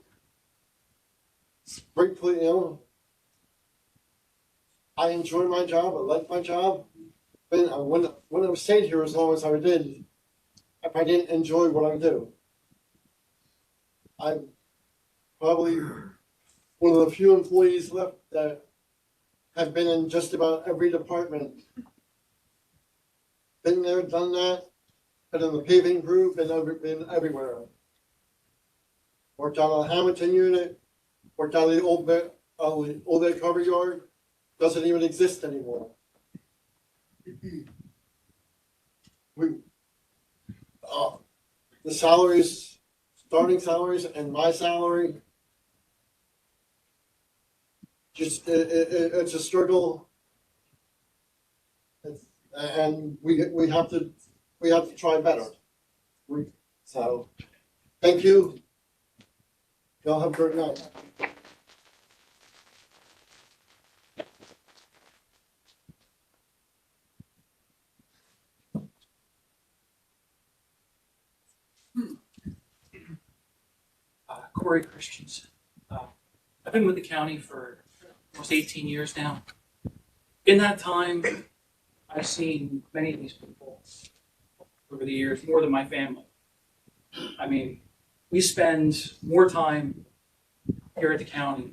gratefully, you know, I enjoy my job. I like my job. But when I stayed here as long as I did, if I didn't enjoy what I do, I'm probably one of the few employees left that have been in just about every department. Been there, done that, been in the paving group, been everywhere. Worked on a Hamilton unit, worked on the old cover yard, doesn't even exist anymore. The salaries, starting salaries and my salary, just it's a struggle, and we have to try better. So thank you. Y'all have a great night. Corey Christensen. I've been with the county for almost 18 years now. In that time, I've seen many of these people over the years, more than my family. I mean, we spend more time here at the county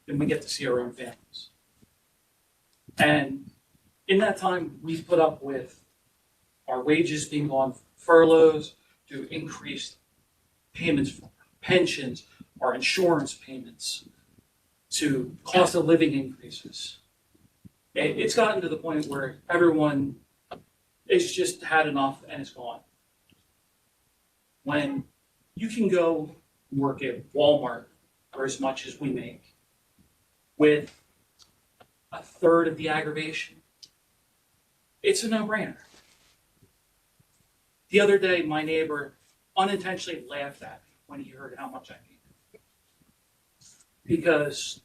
than we get to see our own families. And in that time, we've put up with our wages being on furloughs, to increased payments for pensions, our insurance payments, to cost of living increases. It's gotten to the point where everyone has just had enough and it's gone. When you can go work at Walmart for as much as we make with a third of the aggravation, it's a no-brainer. The other day, my neighbor unintentionally laughed at me when he heard how much I made. Because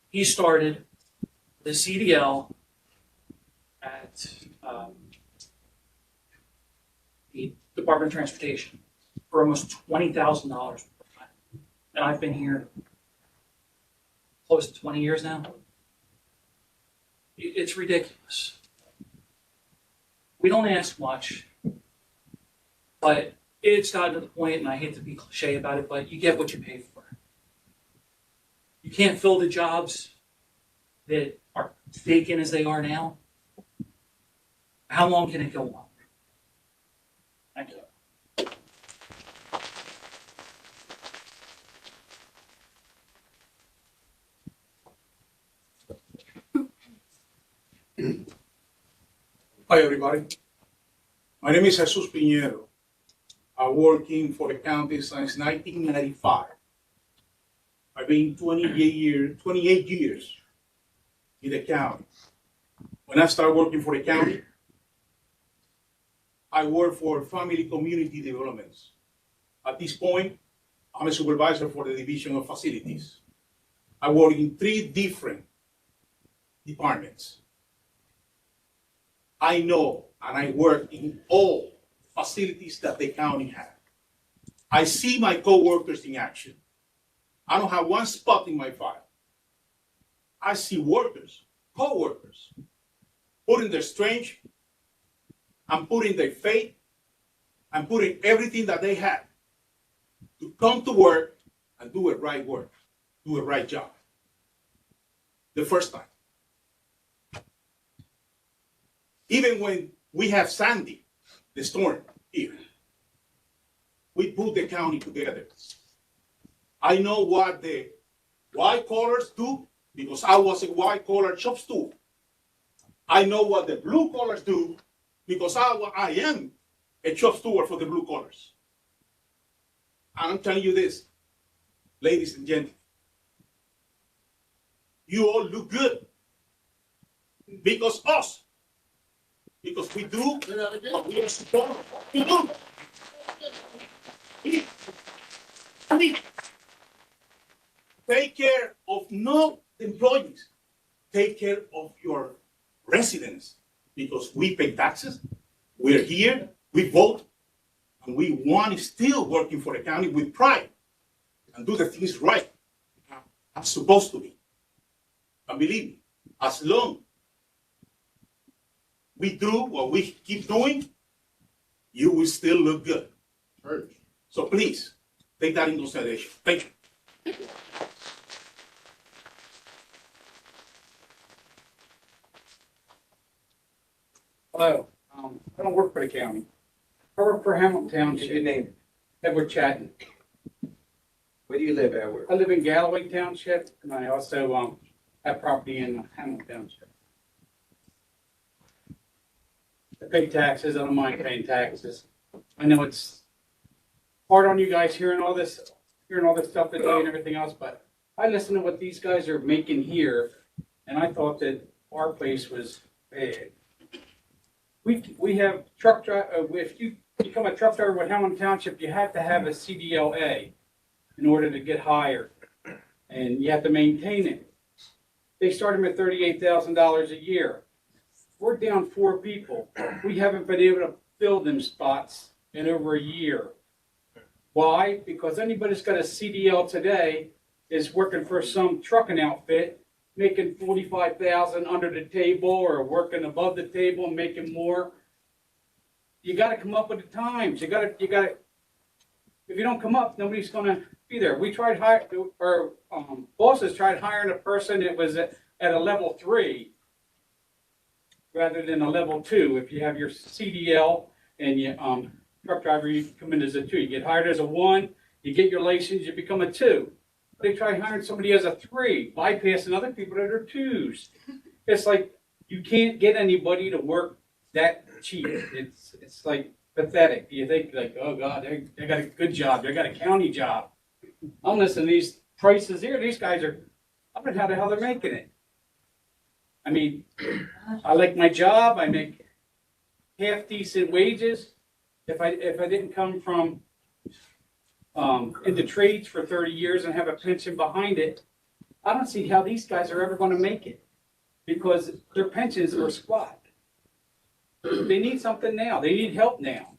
he started the CDL at the Department of Transportation for almost $20,000. And I've been here close to 20 years now. It's ridiculous. We don't ask much, but it's gotten to the point, and I hate to be cliche about it, but you get what you pay for. You can't fill the jobs that are vacant as they are now. How long can it go on? Thank you. Hi, everybody. My name is Jesus Piñero. I'm working for the county since 1995. I've been 28 years in the county. When I started working for the county, I work for Family Community Developments. At this point, I'm a supervisor for the Division of Facilities. I work in 3 different departments. I know and I work in all facilities that the county has. I see my coworkers in action. I don't have one spot in my file. I see workers, coworkers, putting their strength and putting their faith and putting everything that they have to come to work and do a right work, do a right job. The first time. Even when we have Sandy, the storm here, we put the county together. I know what the white collars do because I was a white collar shop steward. I know what the blue collars do because I am a shop steward for the blue collars. And I'm telling you this, ladies and gentlemen, you all look good because us, because we do what we are supposed to do. I mean, take care of not the employees, take care of your residents because we pay taxes, we're here, we vote, and we want to still working for the county with pride and do the things right as supposed to be. And believe me, as long we do what we keep doing, you will still look good. So please, take that into consideration. Thank you. Hello, I don't work for the county. I work for Hamilton Township. Your name? Edward Chatton. Where do you live, Edward? I live in Galloway Township, and I also have property in Hamilton Township. I pay taxes. I don't mind paying taxes. I know it's hard on you guys hearing all this stuff today and everything else, but I listen to what these guys are making here, and I thought that our place was bad. We have truck driver. If you become a truck driver with Hamilton Township, you have to have a CDLA in order to get hired, and you have to maintain it. They start them at $38,000 a year. We're down 4 people. We haven't been able to fill them spots in over a year. Why? Because anybody that's got a CDL today is working for some trucking outfit, making $45,000 under the table or working above the table and making more. You got to come up with the times. You got to. If you don't come up, nobody's going to be there. We tried bosses tried hiring a person that was at a level 3 rather than a level 2. If you have your CDL and you truck driver, you come in as a 2. You get hired as a 1. You get your license, you become a 2. They try hiring somebody as a 3, bypassing other people that are 2s. It's like you can't get anybody to work that cheap. It's like pathetic. You think like, oh God, they got a good job. They got a county job. I'm listening to these prices here. These guys are, I don't know how the hell they're making it. I mean, I like my job. I make half decent wages. If I didn't come from into trades for 30 years and have a pension behind it, I don't see how these guys are ever going to make it because their pensions are squat. They need something now. They need help now.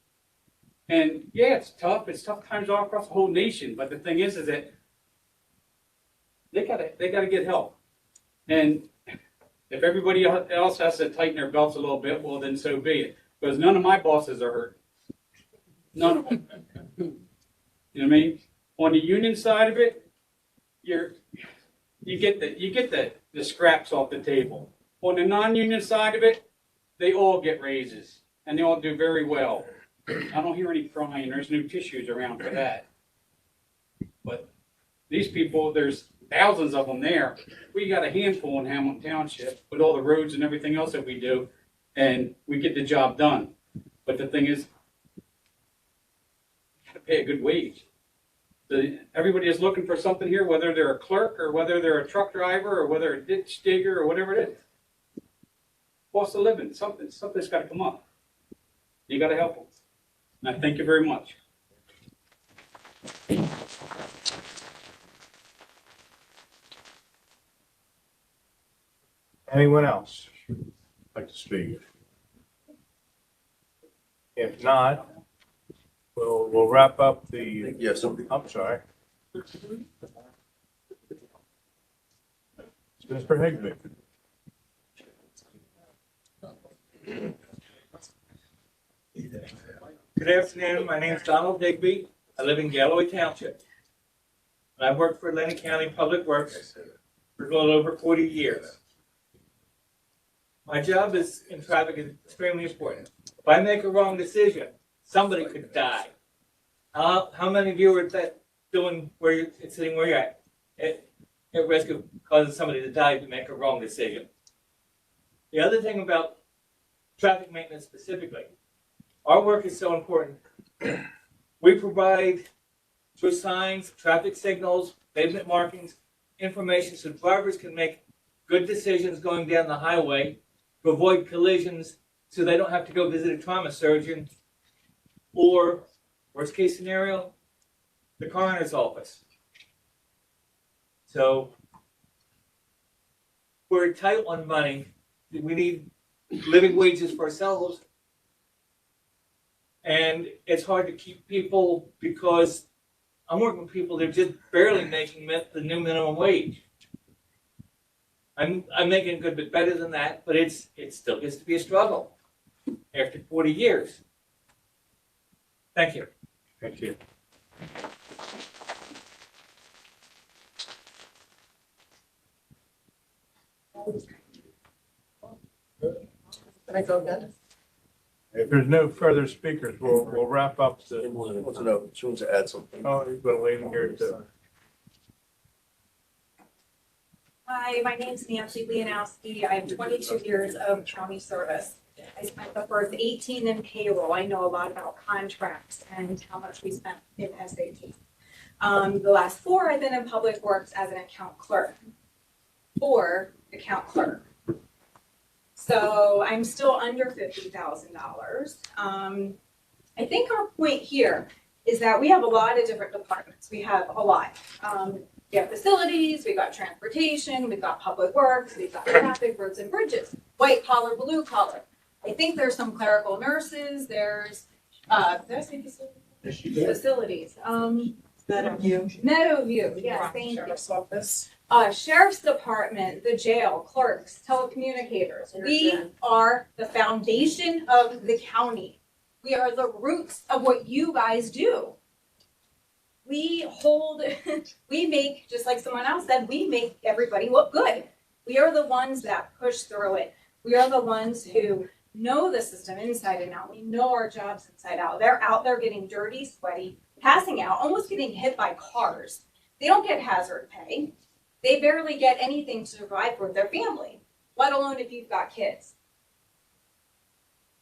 And yeah, it's tough. It's tough times all across the whole nation. But the thing is that they gotta get help. And if everybody else has to tighten their belts a little bit, well, then so be it. Because none of my bosses are hurt. None of them. You know what I mean? On the union side of it, you get the scraps off the table. On the non-union side of it, they all get raises and they all do very well. I don't hear any crying. There's no tissues around for that. But these people, there's thousands of them there. We got a handful in Hamilton Township with all the roads and everything else that we do, and we get the job done. But the thing is, you got to pay a good wage. Everybody is looking for something here, whether they're a clerk or whether they're a truck driver or whether a ditch digger or whatever it is. Cost of living, something's gotta come up. You gotta help them. And I thank you very much. Anyone else like to speak? If not, we'll wrap up the. Yes. I'm sorry. It's Mr. Higbee. Good afternoon, my name is Donald Digby. I live in Galloway Township. And I've worked for Atlantic County Public Works for a little over 40 years. My job in traffic is extremely important. If I make a wrong decision, somebody could die. How many of you are doing where you're sitting where you're at risk of causing somebody to die if you make a wrong decision? The other thing about traffic maintenance specifically, our work is so important. We provide through signs, traffic signals, pavement markings, information so drivers can make good decisions going down the highway to avoid collisions so they don't have to go visit a trauma surgeon or, worst case scenario, the coroner's office. So we're tight on money. We need living wages for ourselves. And it's hard to keep people because I'm working with people that are just barely making the new minimum wage. I'm making a good bit better than that, but it still gets to be a struggle after 40 years. Thank you. Thank you. Can I go again? If there's no further speakers, we'll wrap up the. Wants to know, she wants to add something. Oh, he's gonna leave here too. Hi, my name's Nancy Leonowski. I have 22 years of county service. I spent the first 18 in payroll. I know a lot about contracts and how much we spent in SAP. The last 4, I've been in public works as an account clerk. So I'm still under $50,000. I think our point here is that we have a lot of different departments. We have a lot. We have facilities, we've got transportation, we've got public works, we've got traffic, roads and bridges, white collar, blue collar. I think there's some clerical nurses, there's, did I say facilities? Facilities. Meadowview, yes, thank you. Sheriff's Office. Sheriff's Department, the jail, clerks, telecommunicators. We are the foundation of the county. We are the roots of what you guys do. We make, just like someone else said, we make everybody look good. We are the ones that push through it. We are the ones who know the system inside and out. We know our jobs inside out. They're out there getting dirty, sweaty, passing out, almost getting hit by cars. They don't get hazard pay. They barely get anything to survive for their family, let alone if you've got kids.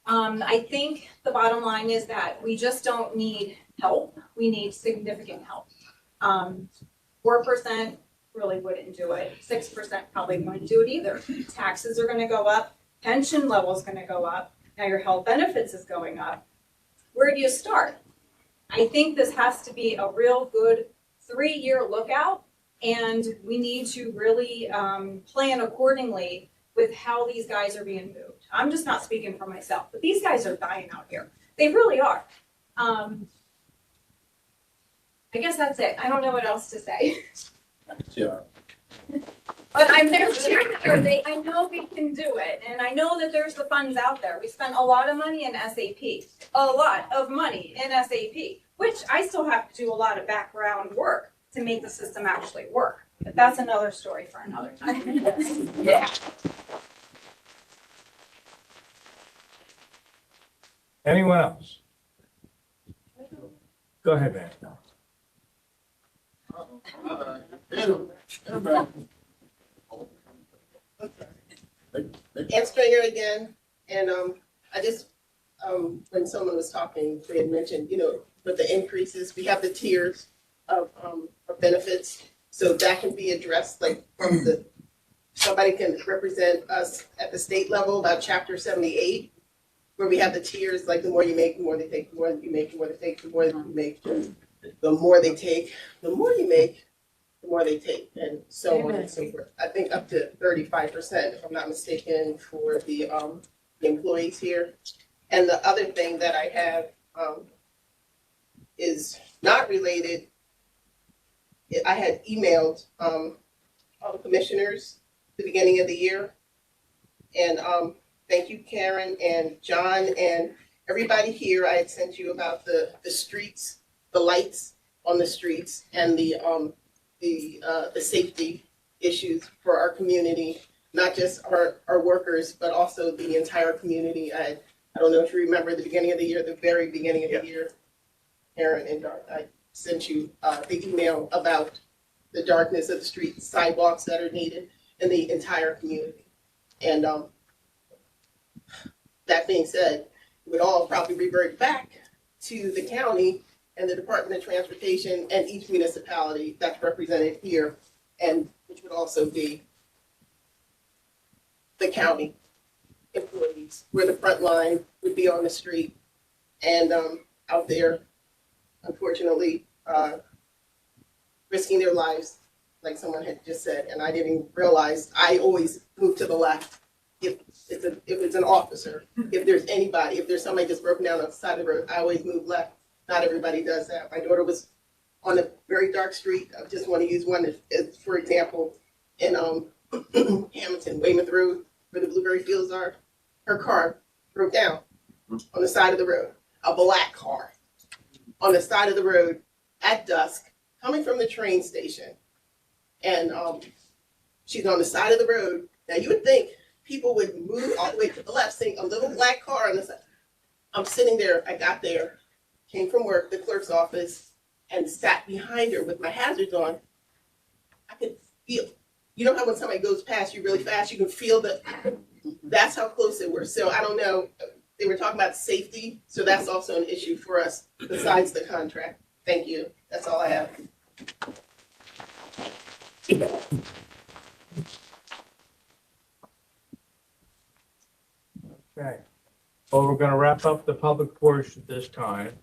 I think the bottom line is that we just don't need help. We need significant help. 4% really wouldn't do it. 6% probably wouldn't do it either. Taxes are going to go up. Pension level is going to go up. Now your health benefits is going up. Where do you start? I think this has to be a real good 3-year lookout, and we need to really plan accordingly with how these guys are being moved. I'm just not speaking for myself, but these guys are dying out here. They really are. I guess that's it. I don't know what else to say. Yeah. But I'm there to I know we can do it, and I know that there's the funds out there. We spent a lot of money in SAP, a lot of money in SAP, which I still have to do a lot of background work to make the system actually work. But that's another story for another time. Yeah. Anyone else? Go ahead, man. Ann Stringer again, and I just when someone was talking, they had mentioned, with the increases, we have the tiers. of benefits. So that can be addressed, like from somebody can represent us at the state level about Chapter 78, where we have the tiers, like the more you make, the more they take, the more you make, the more they take, the more you make, the more they take, the more you make, the more they take, and so on and so forth. I think up to 35%, if I'm not mistaken, for the employees here. And the other thing that I have is not related. I had emailed all the commissioners at the beginning of the year. And thank you, Karen and John and everybody here. I had sent you about the streets, the lights on the streets, and the safety issues for our community, not just our workers, but also the entire community. I don't know if you remember the beginning of the year, the very beginning of the year, Karen and Dark, I sent you the email about the darkness of the street sidewalks that are needed in the entire community. And that being said, it would all probably revert back to the county and the Department of Transportation and each municipality that's represented here, and which would also be the county employees, where the front line would be on the street and out there, unfortunately, risking their lives, like someone had just said. And I didn't realize, I always move to the left if it's an officer, if there's anybody, if there's somebody just broken down on the side of the road, I always move left. Not everybody does that. My daughter was on a very dark street. I just want to use one as for example, in Hamilton, Weymouth Road, where the blueberry fields are. Her car broke down on the side of the road. A black car on the side of the road at dusk, coming from the train station. And she's on the side of the road. Now you would think people would move all the way to the left, seeing a little black car on the side. I'm sitting there, I got there, came from work, the clerk's office, and sat behind her with my hazards on. I could feel, you know how when somebody goes past you really fast, you can feel that's how close they were. So I don't know, they were talking about safety, so that's also an issue for us besides the contract. Thank you, that's all I have. Okay. Well, we're going to wrap up the public portion this time,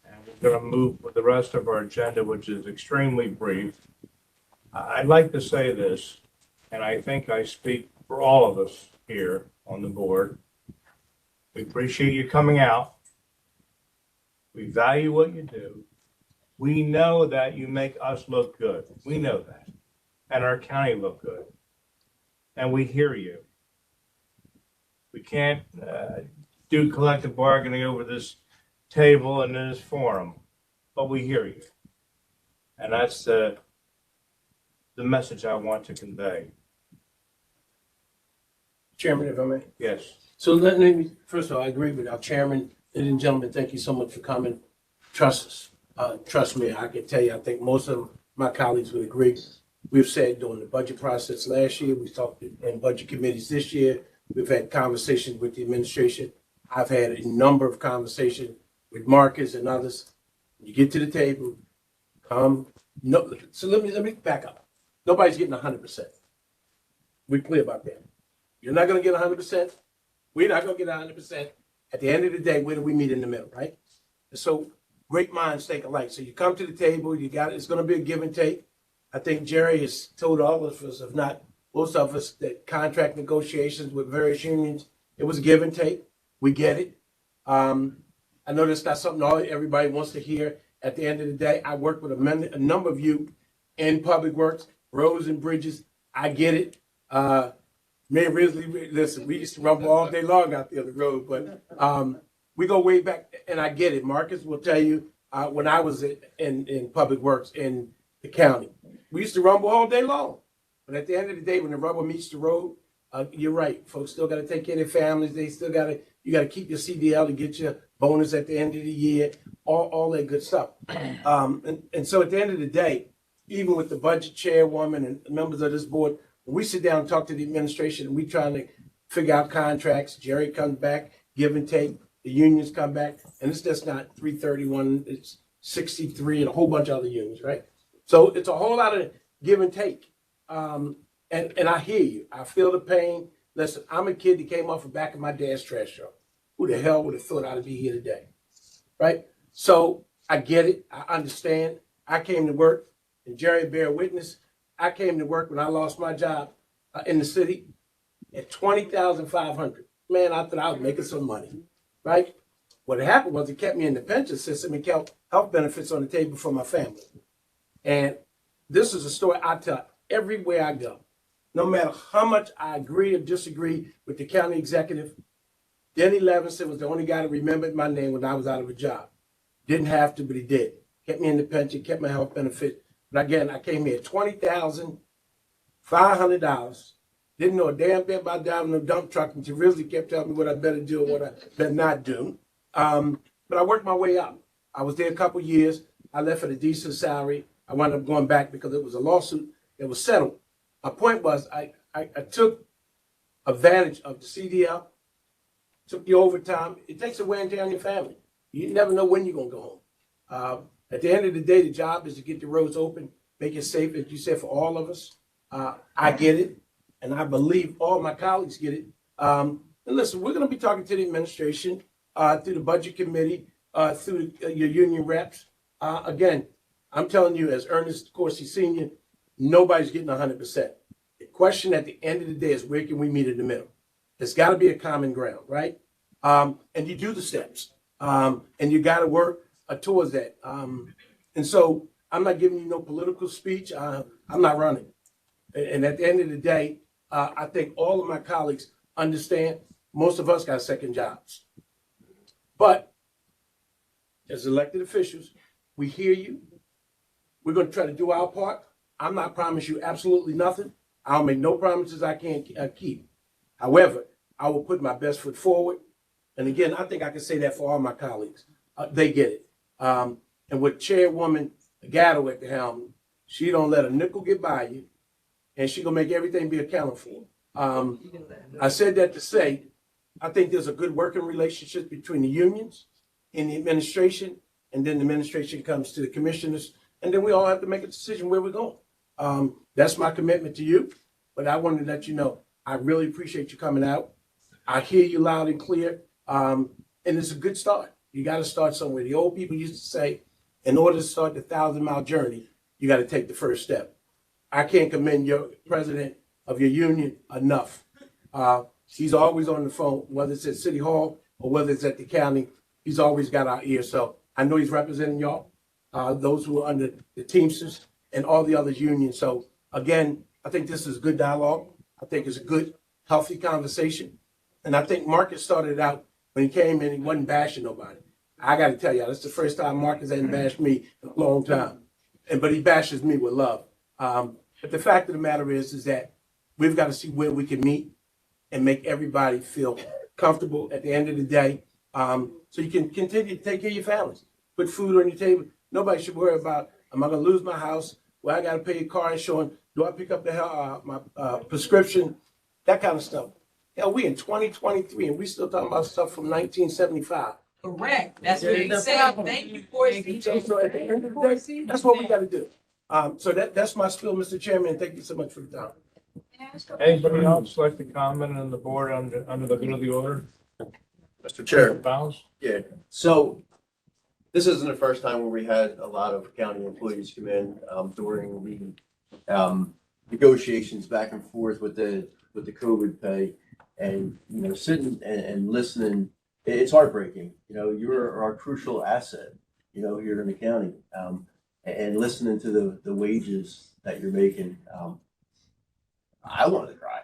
and we're going to move with the rest of our agenda, which is extremely brief. I'd like to say this, and I think I speak for all of us here on the board. We appreciate you coming out. We value what you do. We know that you make us look good. We know that. And our county look good. And we hear you. We can't do collective bargaining over this table and in this forum, but we hear you. And that's the message I want to convey. Chairman, if I may. Yes. So let me, first of all, I agree with our chairman. Ladies and gentlemen, thank you so much for coming. Trust us. Trust me, I can tell you, I think most of my colleagues would agree. We've said during the budget process last year, we talked in budget committees this year. We've had conversations with the administration. I've had a number of conversations with Marcus and others. When you get to the table, no. So let me back up. Nobody's getting 100%. We're clear about that. You're not going to get 100%. We're not going to get 100%. At the end of the day, where do we meet in the middle, right? And so great minds think alike. So you come to the table, you got it. It's going to be a give and take. I think Jerry has told all of us, if not most of us, that contract negotiations with various unions, it was give and take. We get it. I know that's not something everybody wants to hear. At the end of the day, I work with a number of you in public works, roads and bridges. I get it. Me and Risley, listen, we used to rumble all day long out there on the road, but we go way back, and I get it. Marcus will tell you, when I was in public works in the county, we used to rumble all day long. But at the end of the day, when the rubber meets the road, you're right. Folks still got to take care of their families. They still got to, you got to keep your CDL to get your bonus at the end of the year, all that good stuff. And so at the end of the day, even with the budget chairwoman and members of this board, when we sit down and talk to the administration and we trying to figure out contracts, Jerry comes back, give and take, the unions come back, and it's just not 331, it's 63 and a whole bunch of other unions, right? So it's a whole lot of give and take. And I hear you. I feel the pain. Listen, I'm a kid that came off the back of my dad's trash truck. Who the hell would have thought I'd be here today? Right? So I get it. I understand. I came to work, and Jerry bear witness. I came to work when I lost my job in the city at $20,500. Man, I thought I was making some money, right? What happened was it kept me in the pension system and kept health benefits on the table for my family. And this is a story I tell everywhere I go. No matter how much I agree or disagree with the county executive, Denny Levinson was the only guy that remembered my name when I was out of a job. Didn't have to, but he did. Kept me in the pension, kept my health benefit. But again, I came here at $20,500. Didn't know a damn thing about driving a dump truck, and she really kept telling me what I better do and what I better not do. But I worked my way up. I was there a couple years. I left at a decent salary. I wound up going back because it was a lawsuit that was settled. My point was I took advantage of the CDL, took the overtime. It takes a wear and tear on your family. You never know when you're going to go home. At the end of the day, the job is to get the roads open, make it safe, as you said, for all of us. I get it, and I believe all my colleagues get it. And listen, we're going to be talking to the administration through the budget committee, through your union reps. Again, I'm telling you, as Ernest Corsi Sr., nobody's getting 100%. The question at the end of the day is, where can we meet in the middle? There's got to be a common ground, right? And you do the steps, and you got to work towards that. And so I'm not giving you no political speech. I'm not running. And at the end of the day, I think all of my colleagues understand most of us got second jobs. But as elected officials, we hear you. We're going to try to do our part. I'm not promising you absolutely nothing. I'll make no promises I can't keep. However, I will put my best foot forward. And again, I think I can say that for all my colleagues. They get it. And with Chairwoman Gatto at the helm, she don't let a nickel get by you, and she gonna make everything be accounted for. I said that to say, I think there's a good working relationship between the unions and the administration, and then the administration comes to the commissioners, and then we all have to make a decision where we're going. That's my commitment to you, but I wanted to let you know, I really appreciate you coming out. I hear you loud and clear, and it's a good start. You got to start somewhere. The old people used to say, in order to start the 1,000-mile journey, you got to take the first step. I can't commend your president of your union enough. He's always on the phone, whether it's at City Hall or whether it's at the county. He's always got our ear. So I know he's representing y'all, those who are under the Teamsters and all the other unions. So again, I think this is good dialogue. I think it's a good, healthy conversation. And I think Marcus started out when he came in, he wasn't bashing nobody. I got to tell you, that's the first time Marcus hasn't bashed me in a long time. But he bashes me with love. But the fact of the matter is that we've got to see where we can meet and make everybody feel comfortable at the end of the day. So you can continue to take care of your families, put food on your table. Nobody should worry about, am I going to lose my house? Well, I got to pay a car insurance. Do I pick up my prescription? That kind of stuff. Hell, we in 2023 and we still talking about stuff from 1975. Correct. That's what he said. Thank you for So at the end of the day, that's what we got to do. So that's my spiel, Mr. Chairman, and thank you so much for the time. Anybody else like to comment on the board under the good of the order? Mr. Chair. Bowles? Yeah, so this isn't the first time where we had a lot of county employees come in during the negotiations back and forth with the COVID pay, and sitting and listening. It's heartbreaking. You're our crucial asset, here in the county, and listening to the wages that you're making. I wanted to cry.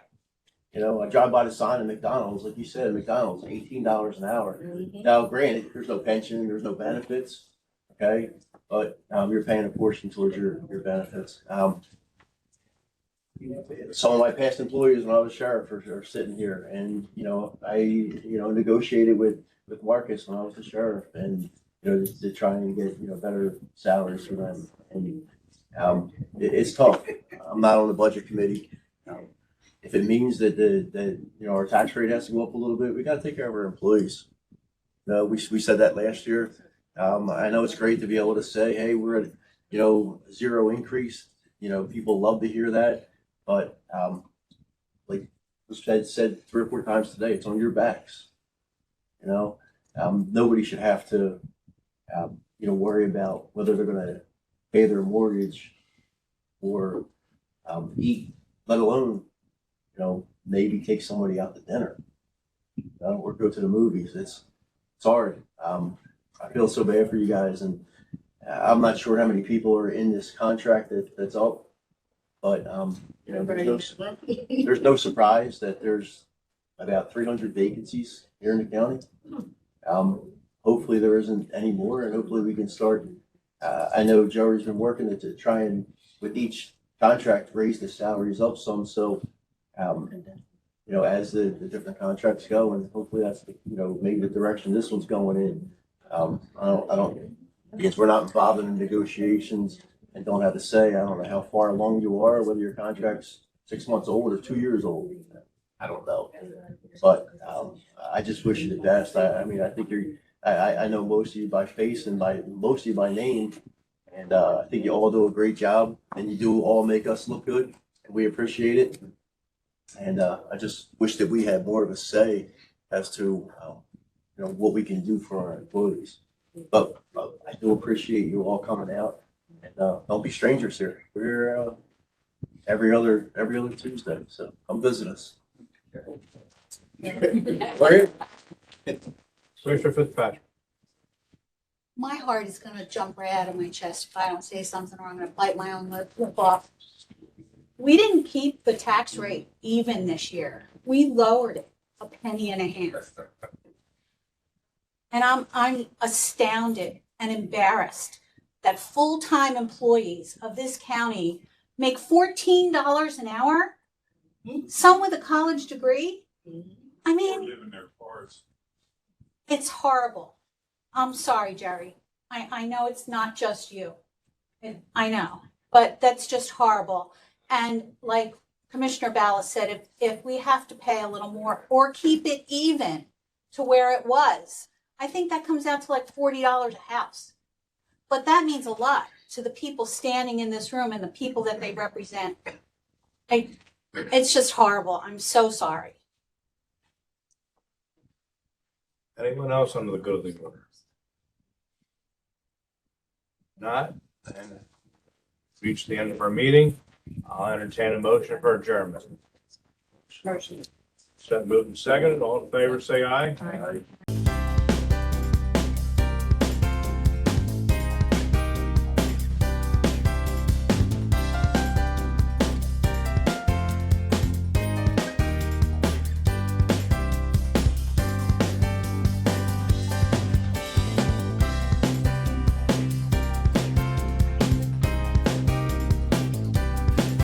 I drive by the sign at McDonald's, like you said, McDonald's, $18 an hour. Now, granted, there's no pension, there's no benefits, okay? But you're paying a portion towards your benefits. Some of my past employees when I was sheriff are sitting here, and I negotiated with Marcus when I was the sheriff, and to try and get better salaries for them. And it's tough. I'm not on the budget committee. If it means that our tax rate has to go up a little bit, we got to take care of our employees. We said that last year. I know it's great to be able to say, hey, we're at zero increase. People love to hear that, but, like was said 3 or 4 times today, it's on your backs. Nobody should have to, worry about whether they're going to pay their mortgage or eat, let alone, maybe take somebody out to dinner, or go to the movies. It's hard. I feel so bad for you guys, and I'm not sure how many people are in this contract that's up, but there's no surprise that there's about 300 vacancies here in the county. Hopefully there isn't any more, and hopefully we can start. I know Joey's been working to try and, with each contract, raise the salaries up some. So, as the different contracts go, and hopefully that's maybe the direction this one's going in. I don't, because we're not involved in negotiations and don't have a say. I don't know how far along you are, whether your contract's 6 months old or 2 years old. I don't know, but I just wish you the best. I think I know most of you by face and most of you by name, and I think you all do a great job, and you do all make us look good, and we appreciate it. And I just wish that we had more of a say as to what we can do for our employees. But I do appreciate you all coming out, and don't be strangers here. We're every other Tuesday, so come visit us. Commissioner Fitzpatrick. My heart is gonna jump right out of my chest if I don't say something, or I'm gonna bite my own lip off. We didn't keep the tax rate even this year. We lowered it $0.015. And I'm astounded and embarrassed that full-time employees of this county make $14 an hour, some with a college degree. I mean, it's horrible. I'm sorry, Jerry. I know it's not just you. I know, but that's just horrible. And like Commissioner Ballas said, if we have to pay a little more or keep it even to where it was, I think that comes out to like $40 a house. But that means a lot to the people standing in this room and the people that they represent. It's just horrible. I'm so sorry. Anyone else under the good of the order? Not, and reached the end of our meeting. I'll entertain a motion for adjournment. Motion. Moved and seconded. All in favor, say aye. Aye.